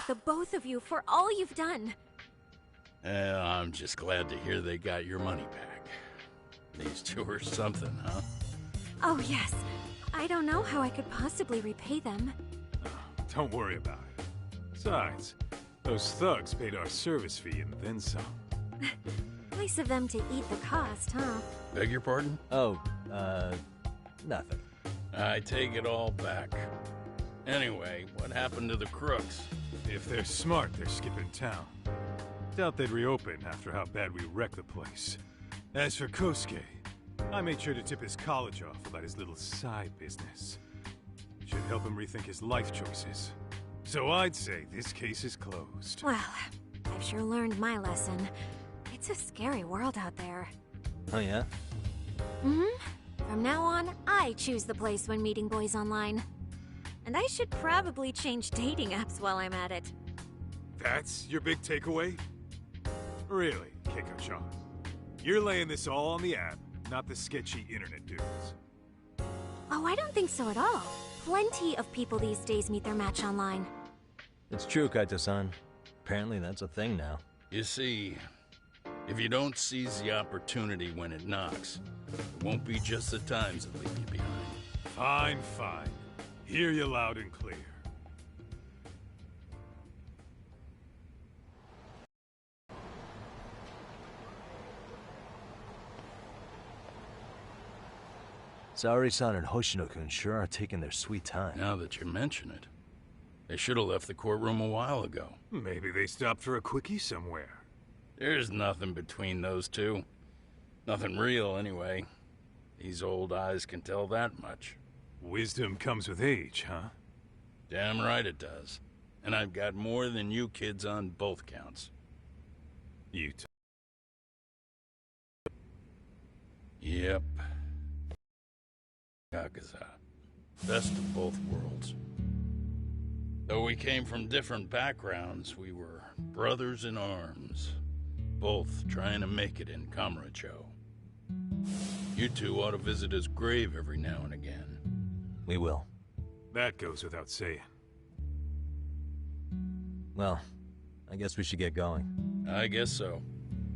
Speaker 11: thank the both of you for all you've done.
Speaker 13: I'm just glad to hear they got your money back. These two are something, huh?
Speaker 11: Oh, yes. I don't know how I could possibly repay them.
Speaker 1: Don't worry about it. Besides, those thugs paid our service fee and then some.
Speaker 11: Nice of them to eat the cost, huh?
Speaker 13: Beg your pardon?
Speaker 2: Oh, nothing.
Speaker 13: I take it all back. Anyway, what happened to the crooks?
Speaker 1: If they're smart, they're skipping town. Doubt they'd reopen after how bad we wrecked the place. As for Kosuke, I made sure to tip his college off about his little side business. Should help him rethink his life choices. So I'd say this case is closed.
Speaker 11: Well, I've sure learned my lesson. It's a scary world out there.
Speaker 2: Oh, yeah?
Speaker 11: Mm-hmm. From now on, I choose the place when meeting boys online. And I should probably change dating apps while I'm at it.
Speaker 1: That's your big takeaway? Really, Keiko-chan? You're laying this all on the app, not the sketchy internet dudes.
Speaker 11: Oh, I don't think so at all. Plenty of people these days meet their match online.
Speaker 2: It's true, Kaito-san. Apparently that's a thing now.
Speaker 13: You see, if you don't seize the opportunity when it knocks, it won't be just the times that leave you behind.
Speaker 1: Fine, fine. Hear you loud and clear.
Speaker 2: Saori-san and Hoshino-kun sure are taking their sweet time.
Speaker 13: Now that you mention it, they should have left the courtroom a while ago.
Speaker 1: Maybe they stopped for a quickie somewhere.
Speaker 13: There's nothing between those two. Nothing real, anyway. These old eyes can tell that much.
Speaker 1: Wisdom comes with age, huh?
Speaker 13: Damn right it does. And I've got more than you kids on both counts. Yep. Yakuza. Best of both worlds. Though we came from different backgrounds, we were brothers in arms. Both trying to make it in Kamurocho. You two ought to visit his grave every now and again.
Speaker 2: We will.
Speaker 1: That goes without saying.
Speaker 2: Well, I guess we should get going.
Speaker 13: I guess so.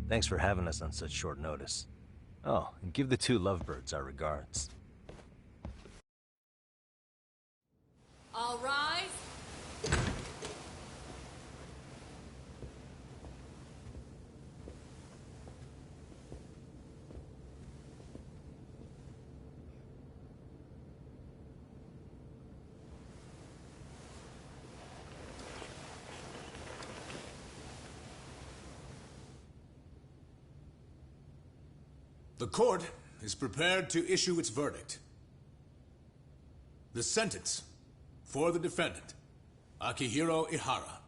Speaker 2: Thanks for having us on such short notice. Oh, and give the two lovebirds our regards.
Speaker 4: All rise.
Speaker 1: The court is prepared to issue its verdict. The sentence for the defendant, Akihiro Ihara,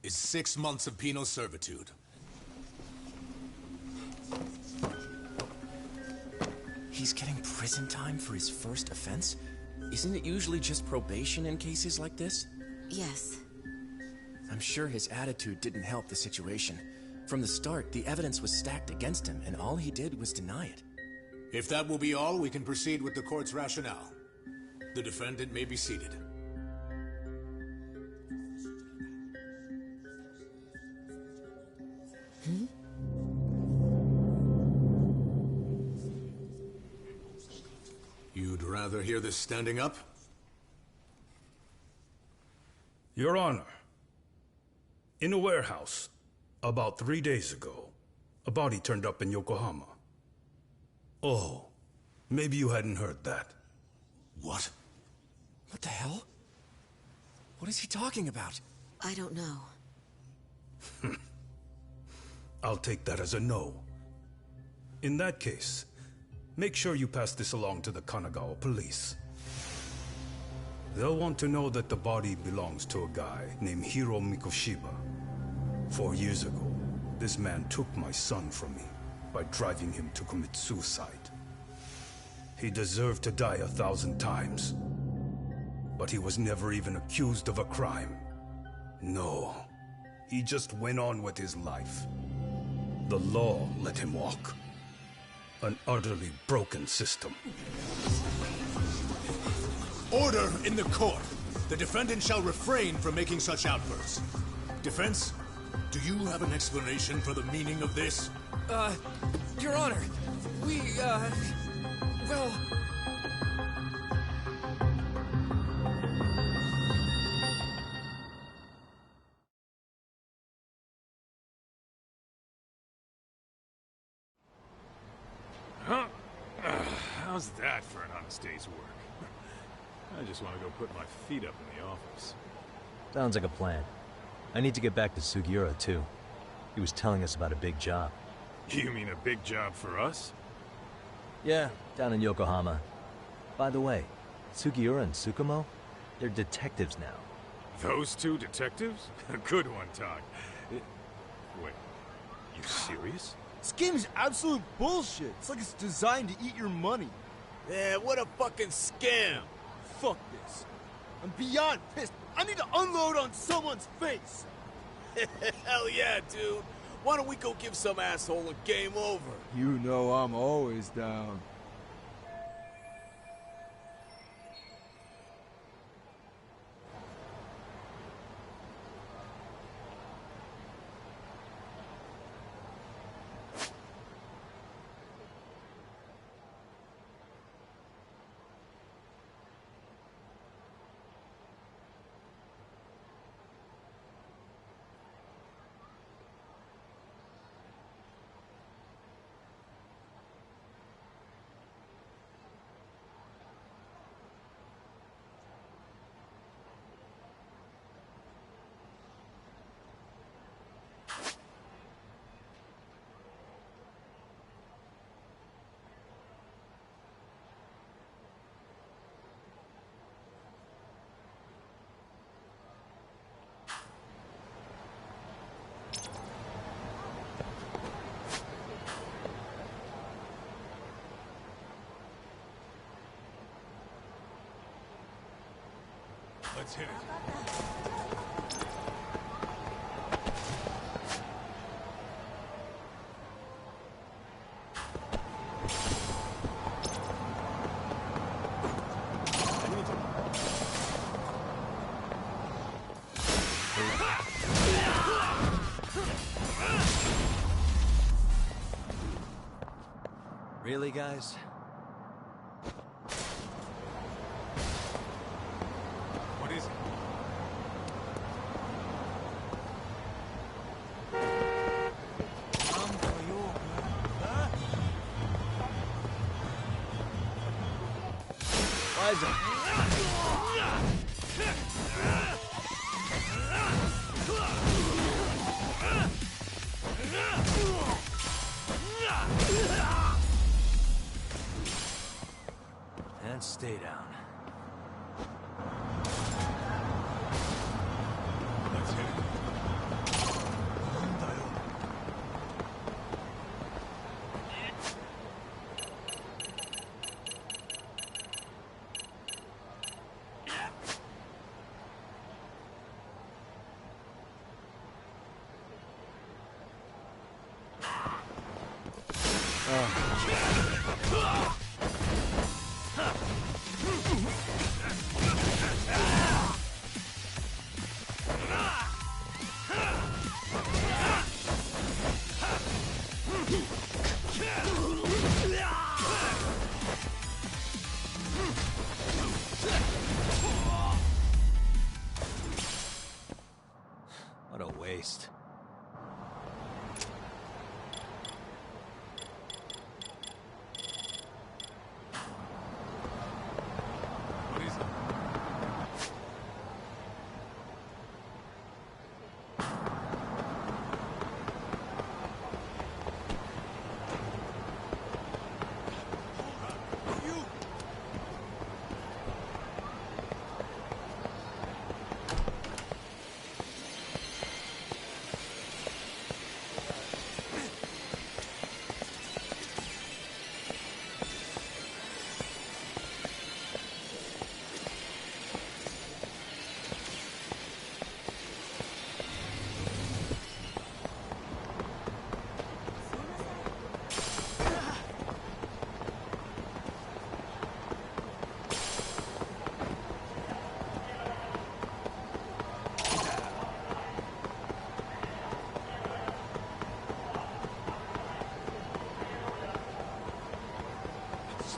Speaker 1: is 6 months of penal servitude.
Speaker 19: He's getting prison time for his first offense? Isn't it usually just probation in cases like this?
Speaker 17: Yes.
Speaker 19: I'm sure his attitude didn't help the situation. From the start, the evidence was stacked against him, and all he did was deny it.
Speaker 1: If that will be all, we can proceed with the court's rationale. The defendant may be seated. You'd rather hear this standing up?
Speaker 18: Your Honor, in a warehouse, about 3 days ago, a body turned up in Yokohama. Oh, maybe you hadn't heard that.
Speaker 1: What?
Speaker 19: What the hell? What is he talking about?
Speaker 17: I don't know.
Speaker 18: I'll take that as a no. In that case, make sure you pass this along to the Kanagawa police. They'll want to know that the body belongs to a guy named Hiro Mikoshiba. 4 years ago, this man took my son from me by driving him to commit suicide. He deserved to die 1,000 times, but he was never even accused of a crime. No, he just went on with his life. The law let him walk. An utterly broken system.
Speaker 1: Order in the court! The defendant shall refrain from making such outbursts. Defense, do you have an explanation for the meaning of this?
Speaker 5: Your Honor, well...
Speaker 3: Huh? How's that for an honest day's work? I just want to go put my feet up in the office.
Speaker 2: Sounds like a plan. I need to get back to Sugiura, too. He was telling us about a big job.
Speaker 3: You mean a big job for us?
Speaker 2: Yeah, down in Yokohama. By the way, Sugiura and Tsukumo, they're detectives now.
Speaker 3: Those two detectives? Good one, Todd. Wait, you serious?
Speaker 6: This game is absolute bullshit. It's like it's designed to eat your money.
Speaker 1: Yeah, what a fucking scam!
Speaker 6: Fuck this. I'm beyond pissed. I need to unload on someone's face.
Speaker 1: Hell yeah, dude. Why don't we go give some asshole a game over?
Speaker 6: You know I'm always down.
Speaker 3: Let's hit it.
Speaker 2: Really, guys?
Speaker 3: What is it?
Speaker 2: Why is it? And stay down.
Speaker 3: Let's hit it.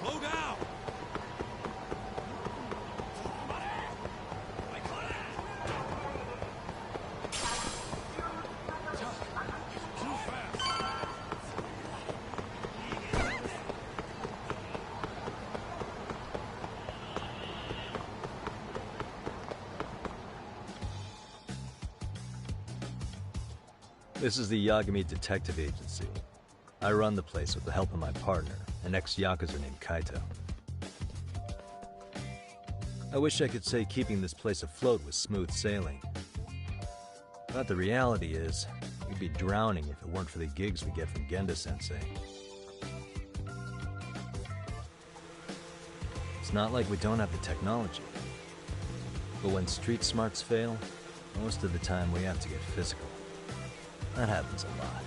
Speaker 5: Slow down!
Speaker 2: This is the Yagami Detective Agency. I run the place with the help of my partner, an ex-Yakuza named Kaito. I wish I could say keeping this place afloat was smooth sailing. But the reality is, we'd be drowning if it weren't for the gigs we get from Genda-sensei. It's not like we don't have the technology. But when street smarts fail, most of the time we have to get physical. That happens a lot.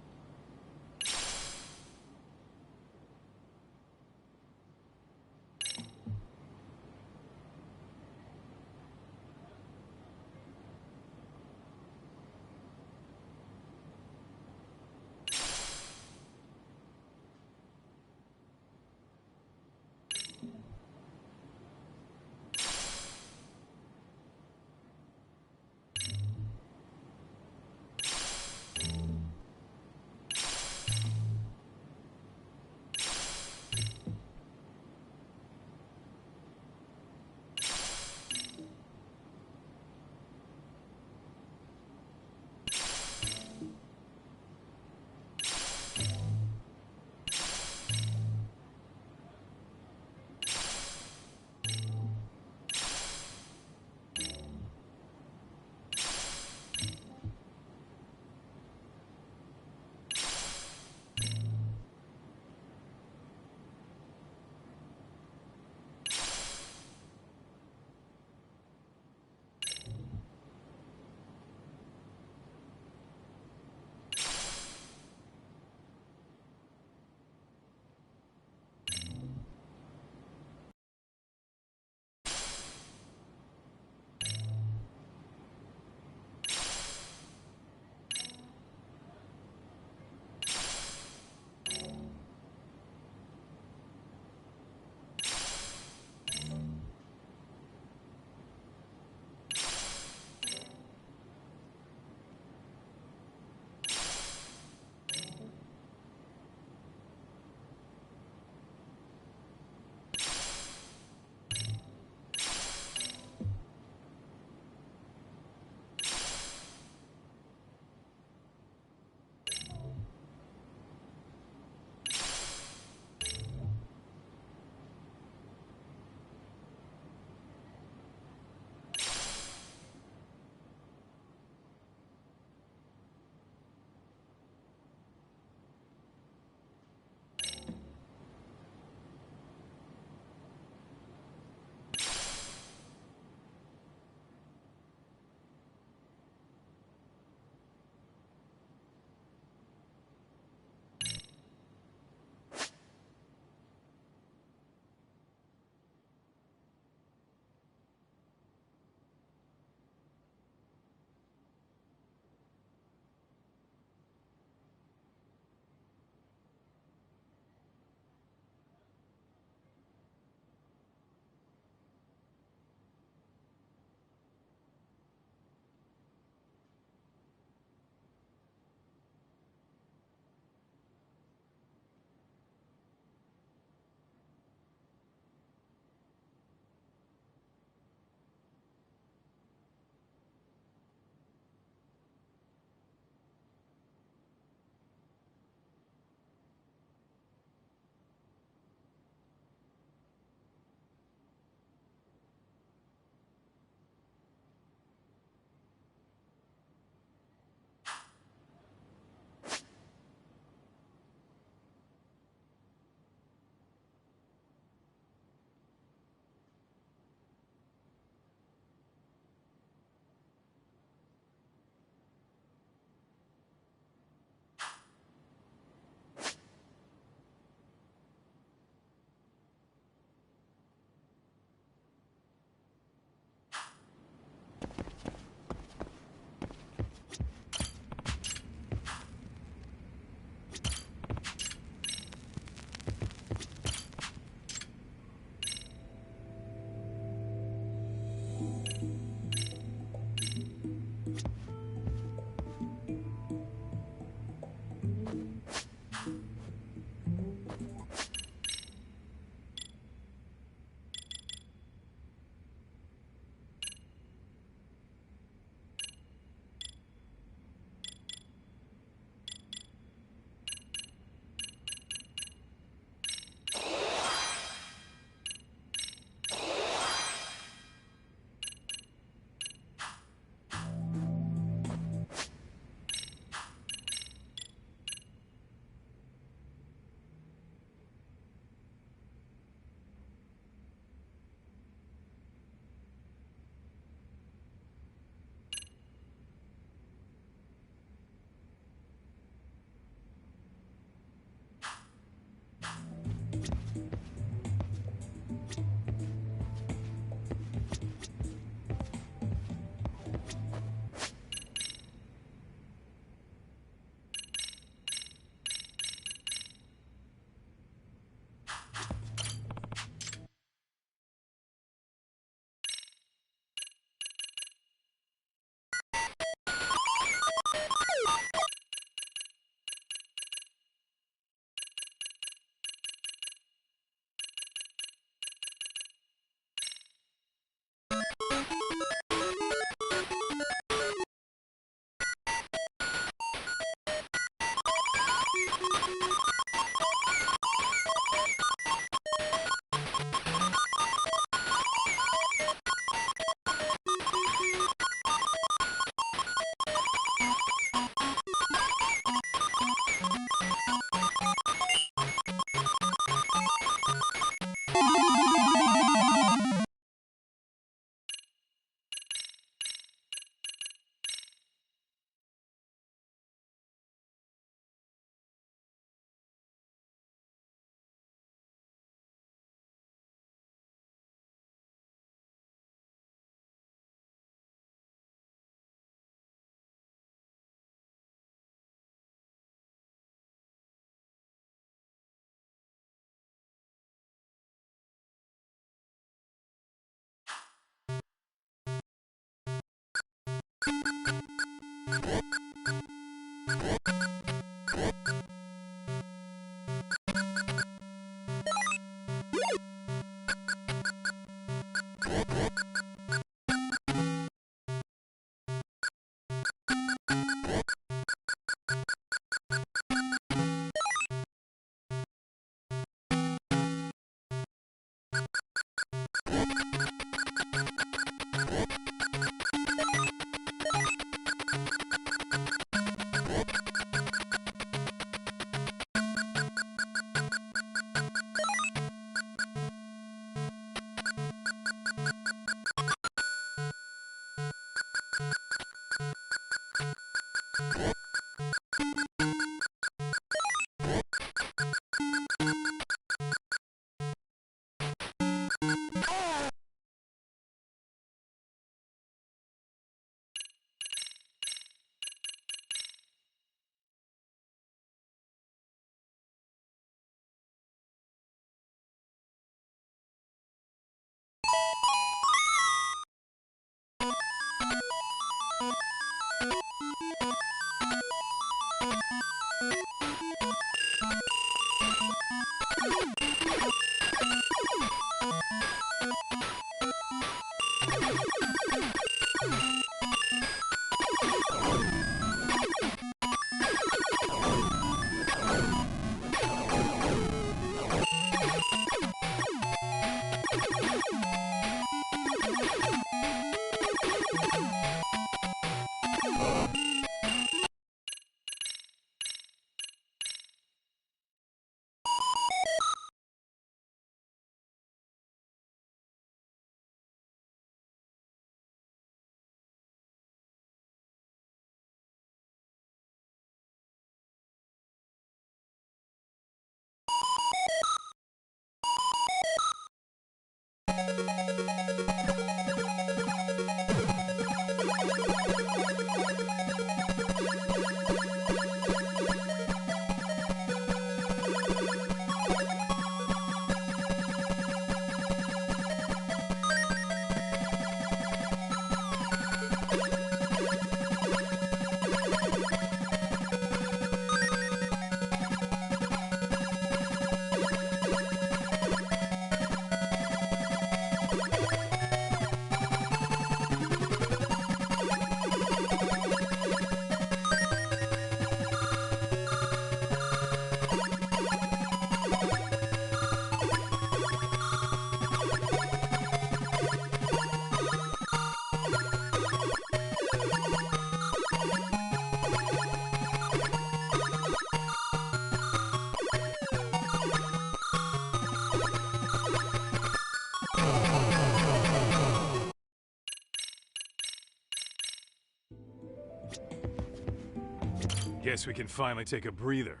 Speaker 3: Guess we can finally take a breather.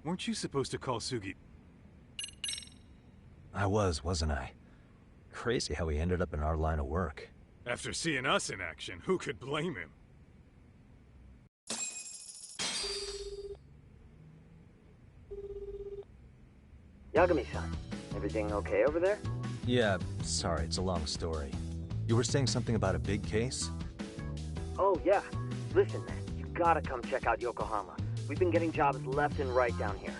Speaker 3: Weren't you supposed to call Sugi?
Speaker 2: I wasn't I? Crazy how he ended up in our line of work.
Speaker 3: After seeing us in action, who could blame him?
Speaker 20: Yagami-san, everything okay over there?
Speaker 2: Yeah, sorry, it's a long story. You were saying something about a big case?
Speaker 20: Oh, yeah. Listen, man, you gotta come check out Yokohama. We've been getting jobs left and right down here.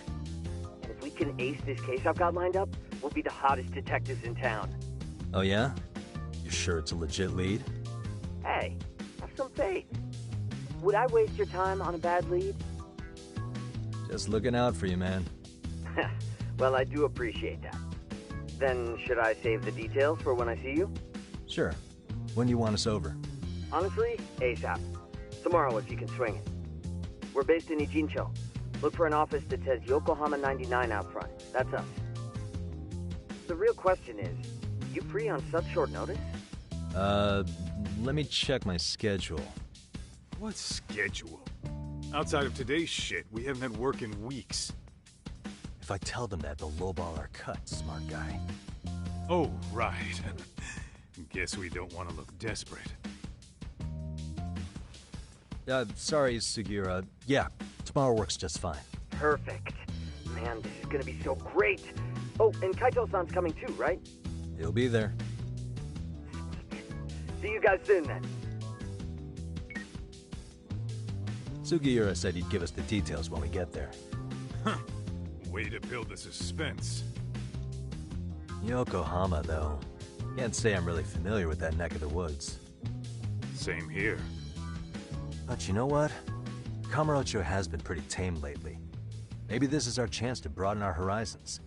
Speaker 20: And if we can ace this case I've got lined up, we'll be the hottest detectives in town.
Speaker 2: Oh yeah? You sure it's a legit lead?
Speaker 20: Hey, have some faith. Would I waste your time on a bad lead?
Speaker 2: Just looking out for you, man.
Speaker 20: Well, I do appreciate that. Then, should I save the details for when I see you?
Speaker 2: Sure. When do you want us over?
Speaker 20: Honestly, ASAP. Tomorrow if you can swing it. We're based in Ijincho. Look for an office that says Yokohama 99 out front. That's us. the real question is, you free on such short notice?
Speaker 2: Let me check my schedule.
Speaker 3: What schedule? Outside of today's shit, we haven't had work in weeks.
Speaker 2: If I tell them that, they'll lowball our cut, smart guy.
Speaker 3: Oh, right. Guess we don't want to look desperate.
Speaker 2: Sorry, Sugiura. Yeah, tomorrow works just fine.
Speaker 20: Perfect. Man, this is gonna be so great. Oh, and Kaito-san's coming too, right?
Speaker 2: He'll be there.
Speaker 20: See you guys soon then.
Speaker 2: Sugiura said he'd give us the details when we get there.
Speaker 3: Huh. Way to build the suspense.
Speaker 2: Yokohama, though. Can't say I'm really familiar with that neck of the woods.
Speaker 3: Same here.
Speaker 2: But you know what? Kamurocho has been pretty tame lately. Maybe this is our chance to broaden our horizons.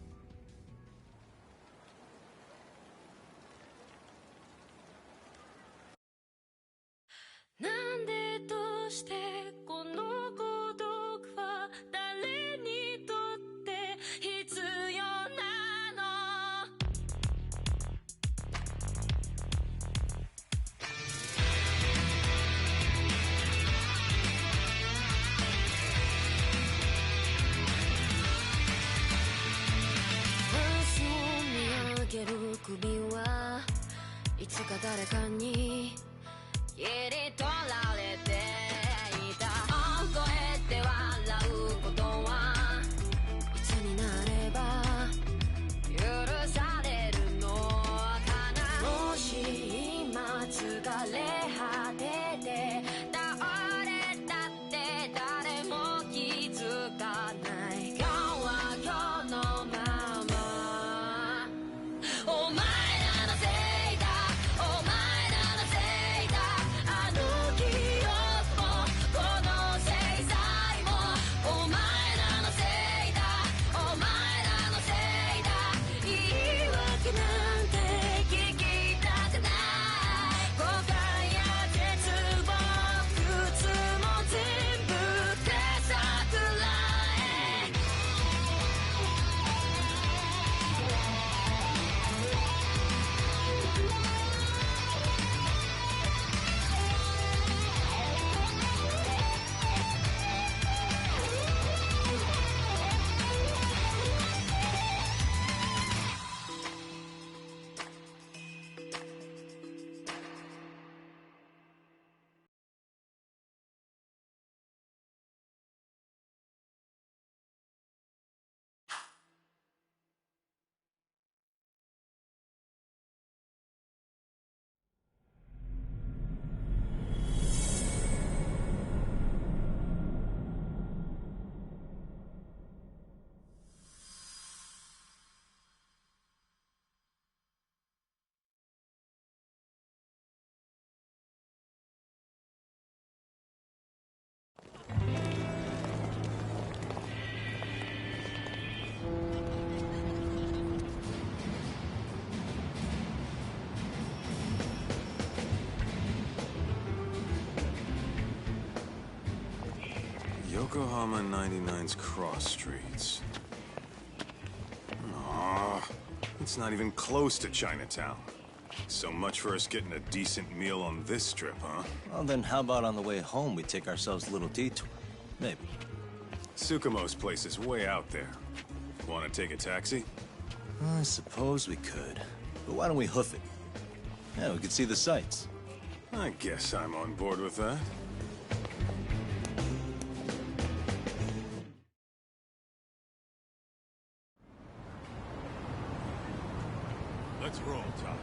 Speaker 7: Yokohama 99's cross streets. Aw, it's not even close to Chinatown. So much for us getting a decent meal on this strip, huh?
Speaker 10: Well, then how about on the way home we take ourselves a little detour? Maybe.
Speaker 7: Tsukumo's place is way out there. Want to take a taxi?
Speaker 10: I suppose we could. But why don't we hoof it? Yeah, we could see the sights.
Speaker 7: I guess I'm on board with that.
Speaker 3: Let's roll, Doc.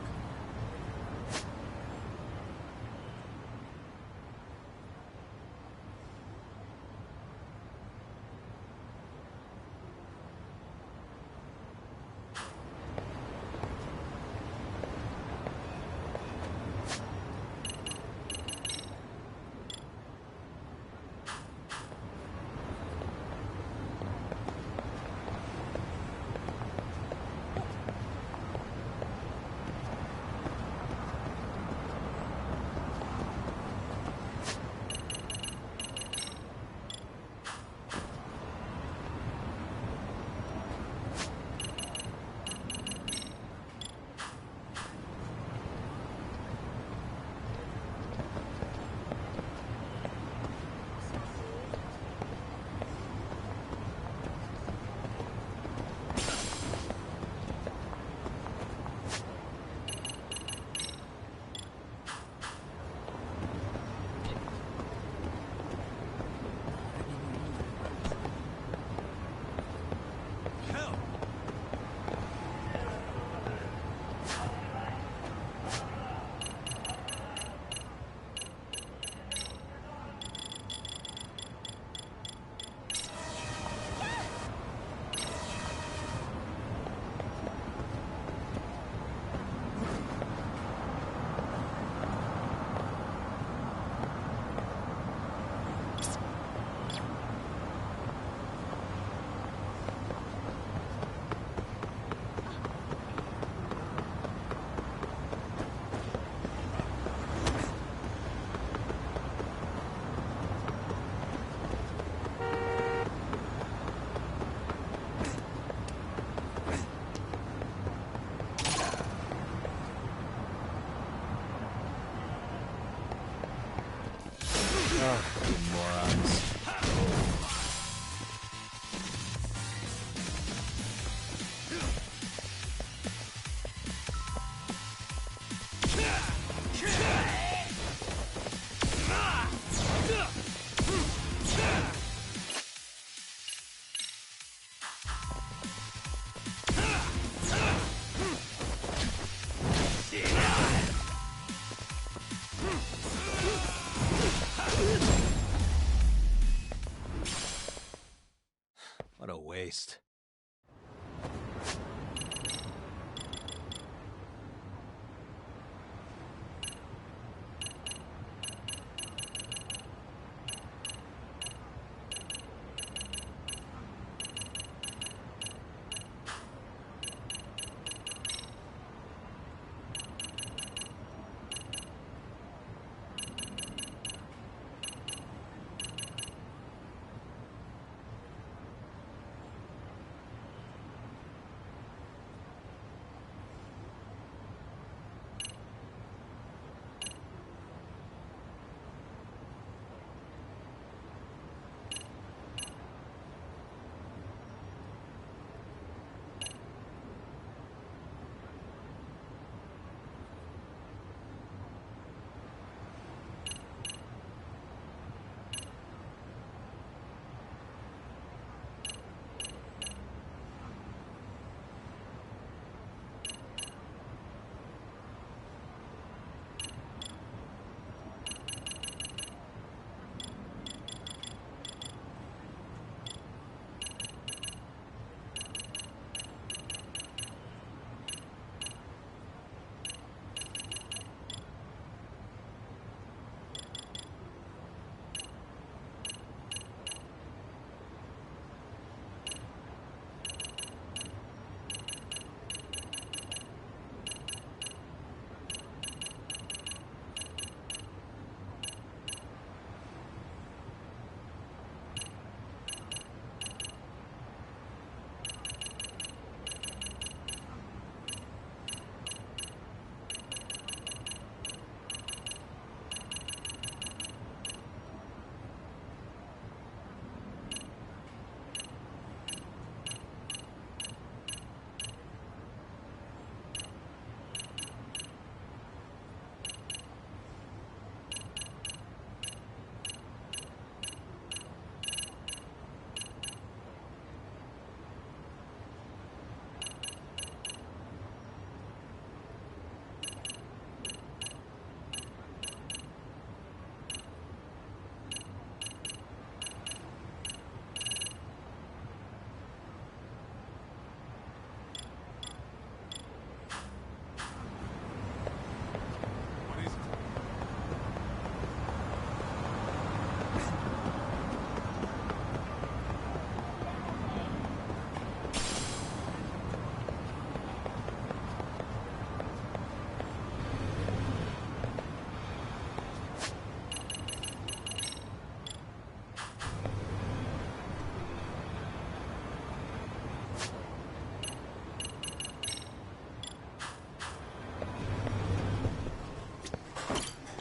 Speaker 10: What a waste.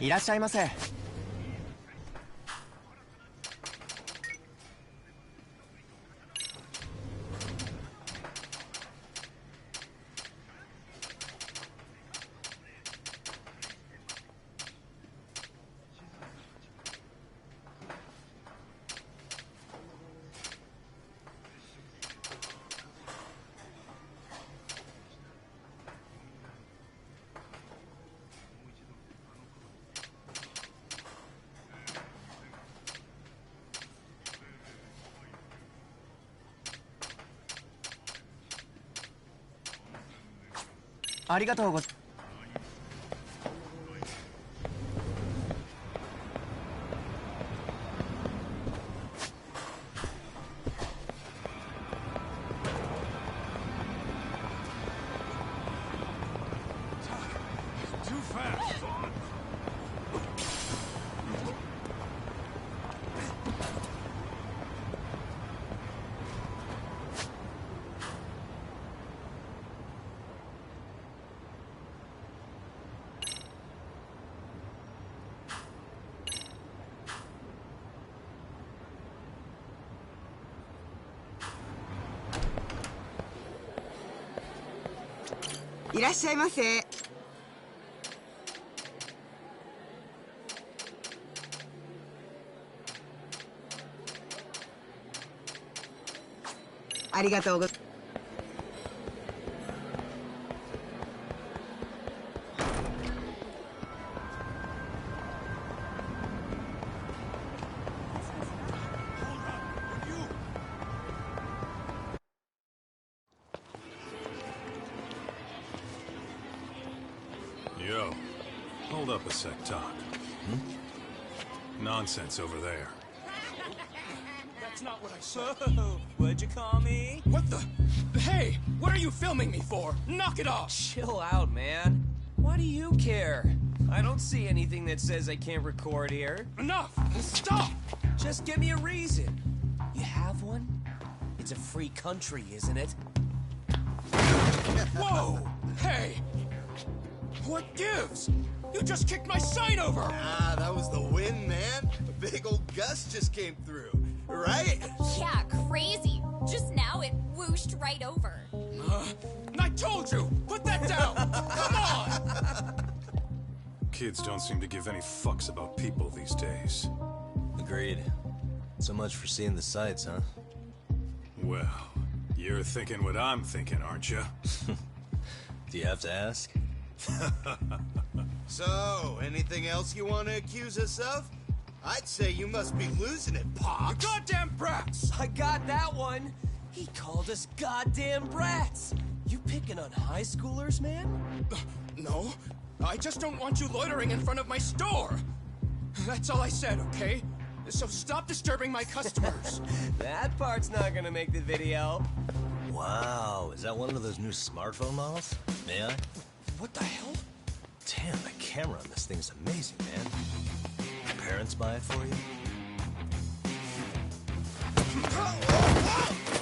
Speaker 20: いらっしゃいませ。ありがとうございます。
Speaker 9: いらっしゃいませ。ありがとうございます。
Speaker 7: Yo, hold up a sec, Todd. Nonsense over there.
Speaker 5: That's not what I said. What'd you call me? What the? Hey, what are you filming me for? Knock it off!
Speaker 8: Chill out, man. Why do you care? I don't see anything that says I can't record here.
Speaker 5: Enough! Stop!
Speaker 8: Just give me a reason. You have one? It's a free country, isn't it?
Speaker 5: Whoa! Hey! What gives? You just kicked my sign over!
Speaker 6: Ah, that was the wind, man. A big old gust just came through, right?
Speaker 22: Yeah, crazy. Just now it whooshed right over.
Speaker 5: I told you! Put that down! Come on!
Speaker 7: Kids don't seem to give any fucks about people these days.
Speaker 10: Agreed. So much for seeing the sights, huh?
Speaker 7: Well, you're thinking what I'm thinking, aren't you?
Speaker 10: Do you have to ask?
Speaker 6: So, anything else you want to accuse us of? I'd say you must be losing it, Pops.
Speaker 5: You goddamn brats!
Speaker 8: I got that one! He called us goddamn brats! You picking on high schoolers, man?
Speaker 5: No, I just don't want you loitering in front of my store. That's all I said, okay? So stop disturbing my customers.
Speaker 8: That part's not gonna make the video.
Speaker 10: Wow, is that one of those new smartphone models? May I?
Speaker 5: What the hell?
Speaker 10: Damn, the camera on this thing's amazing, man. Your parents buy it for you?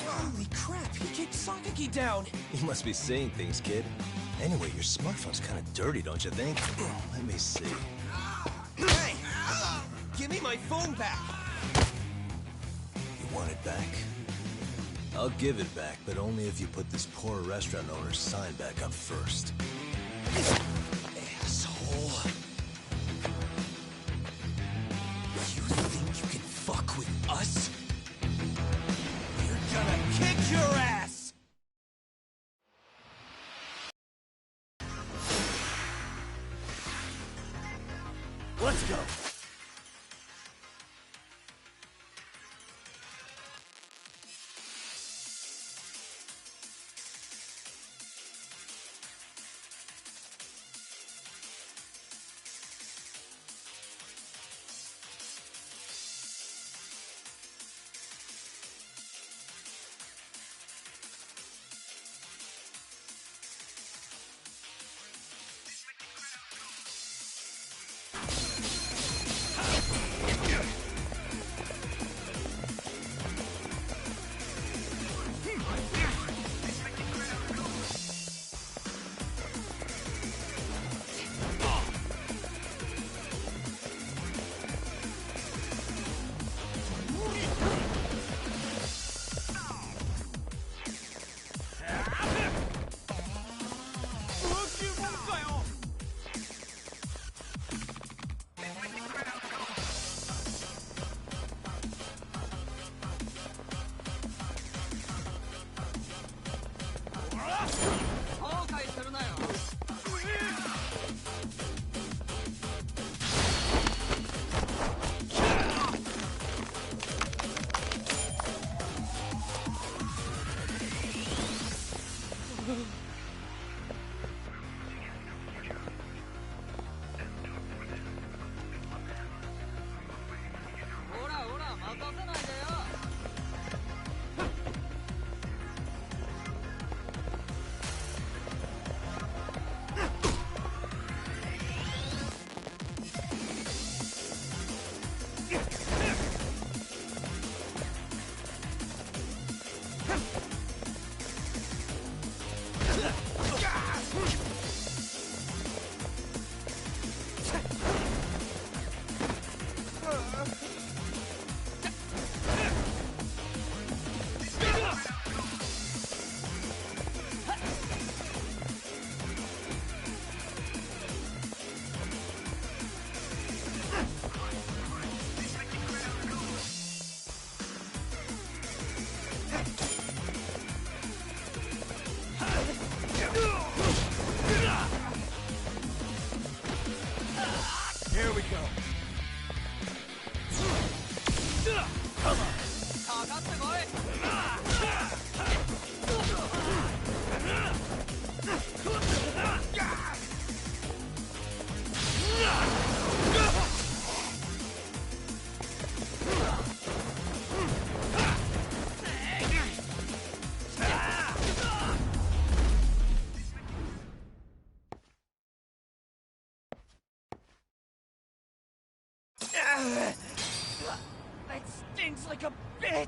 Speaker 8: Holy crap, he kicked Sakaki down!
Speaker 10: You must be seeing things, kid. Anyway, your smartphone's kind of dirty, don't you think? Let me see.
Speaker 8: Hey! Give me my phone back!
Speaker 10: You want it back? I'll give it back, but only if you put this poor restaurant owner's sign back up first.
Speaker 8: Asshole. You think you can fuck with us? We're gonna kick your ass!
Speaker 5: Let's go!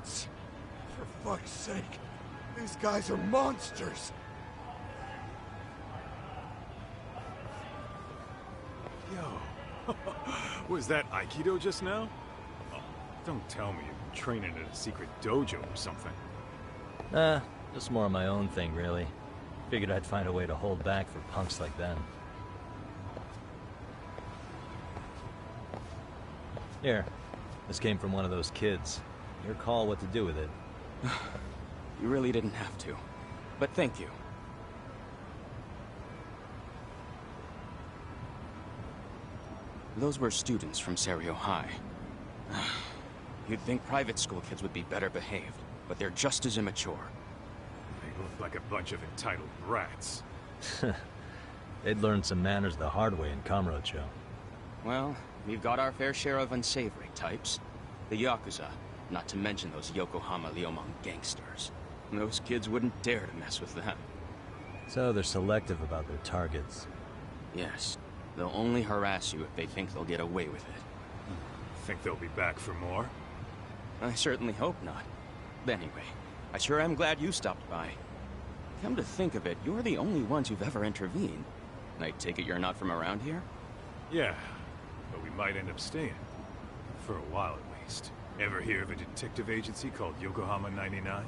Speaker 6: bitch! For fuck's sake, these guys are monsters!
Speaker 7: Yo, was that Aikido just now? Oh, don't tell me you've been training at a secret dojo or something.
Speaker 2: Nah, just more of my own thing, really. Figured I'd find a way to hold back for punks like them. Here, this came from one of those kids. Your call what to do with it.
Speaker 19: You really didn't have to. But thank you. Those were students from Serio High. You'd think private school kids would be better behaved, but they're just as immature.
Speaker 7: They look like a bunch of entitled brats.
Speaker 2: They'd learned some manners the hard way in Kamurocho.
Speaker 19: Well, we've got our fair share of unsavory types. The Yakuza, not to mention those Yokohama Liumang gangsters. Those kids wouldn't dare to mess with them.
Speaker 2: So they're selective about their targets.
Speaker 19: Yes. They'll only harass you if they think they'll get away with it.
Speaker 7: Think they'll be back for more?
Speaker 19: I certainly hope not. Anyway, I sure am glad you stopped by. Come to think of it, you're the only ones who've ever intervened. I take it you're not from around here?
Speaker 7: Yeah, but we might end up staying. For a while at least. Ever hear of a detective agency called Yokohama 99?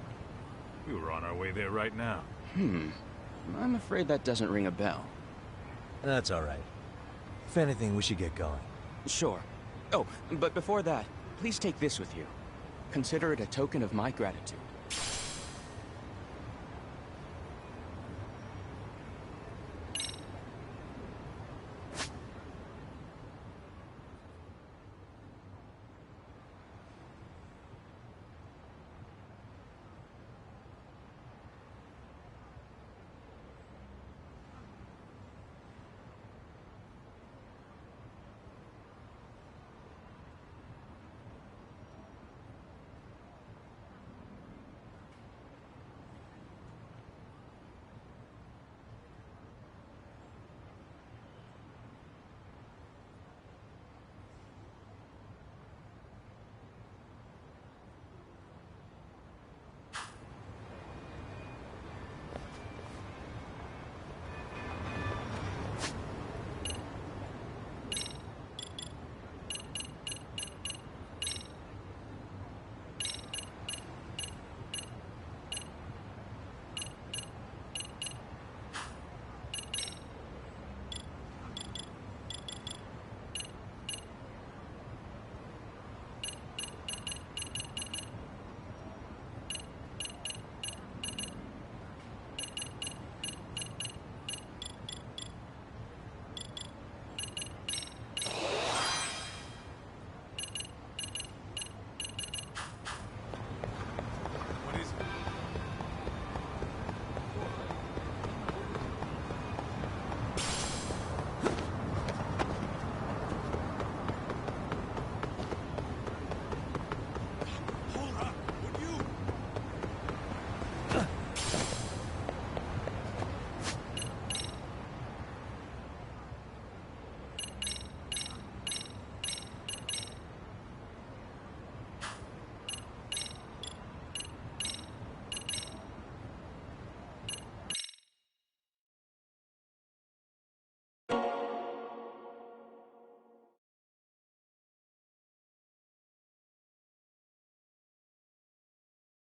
Speaker 7: We were on our way there right now.
Speaker 19: I'm afraid that doesn't ring a bell.
Speaker 2: That's all right. If anything, we should get going.
Speaker 19: Sure. Oh, but before that, please take this with you. Consider it a token of my gratitude.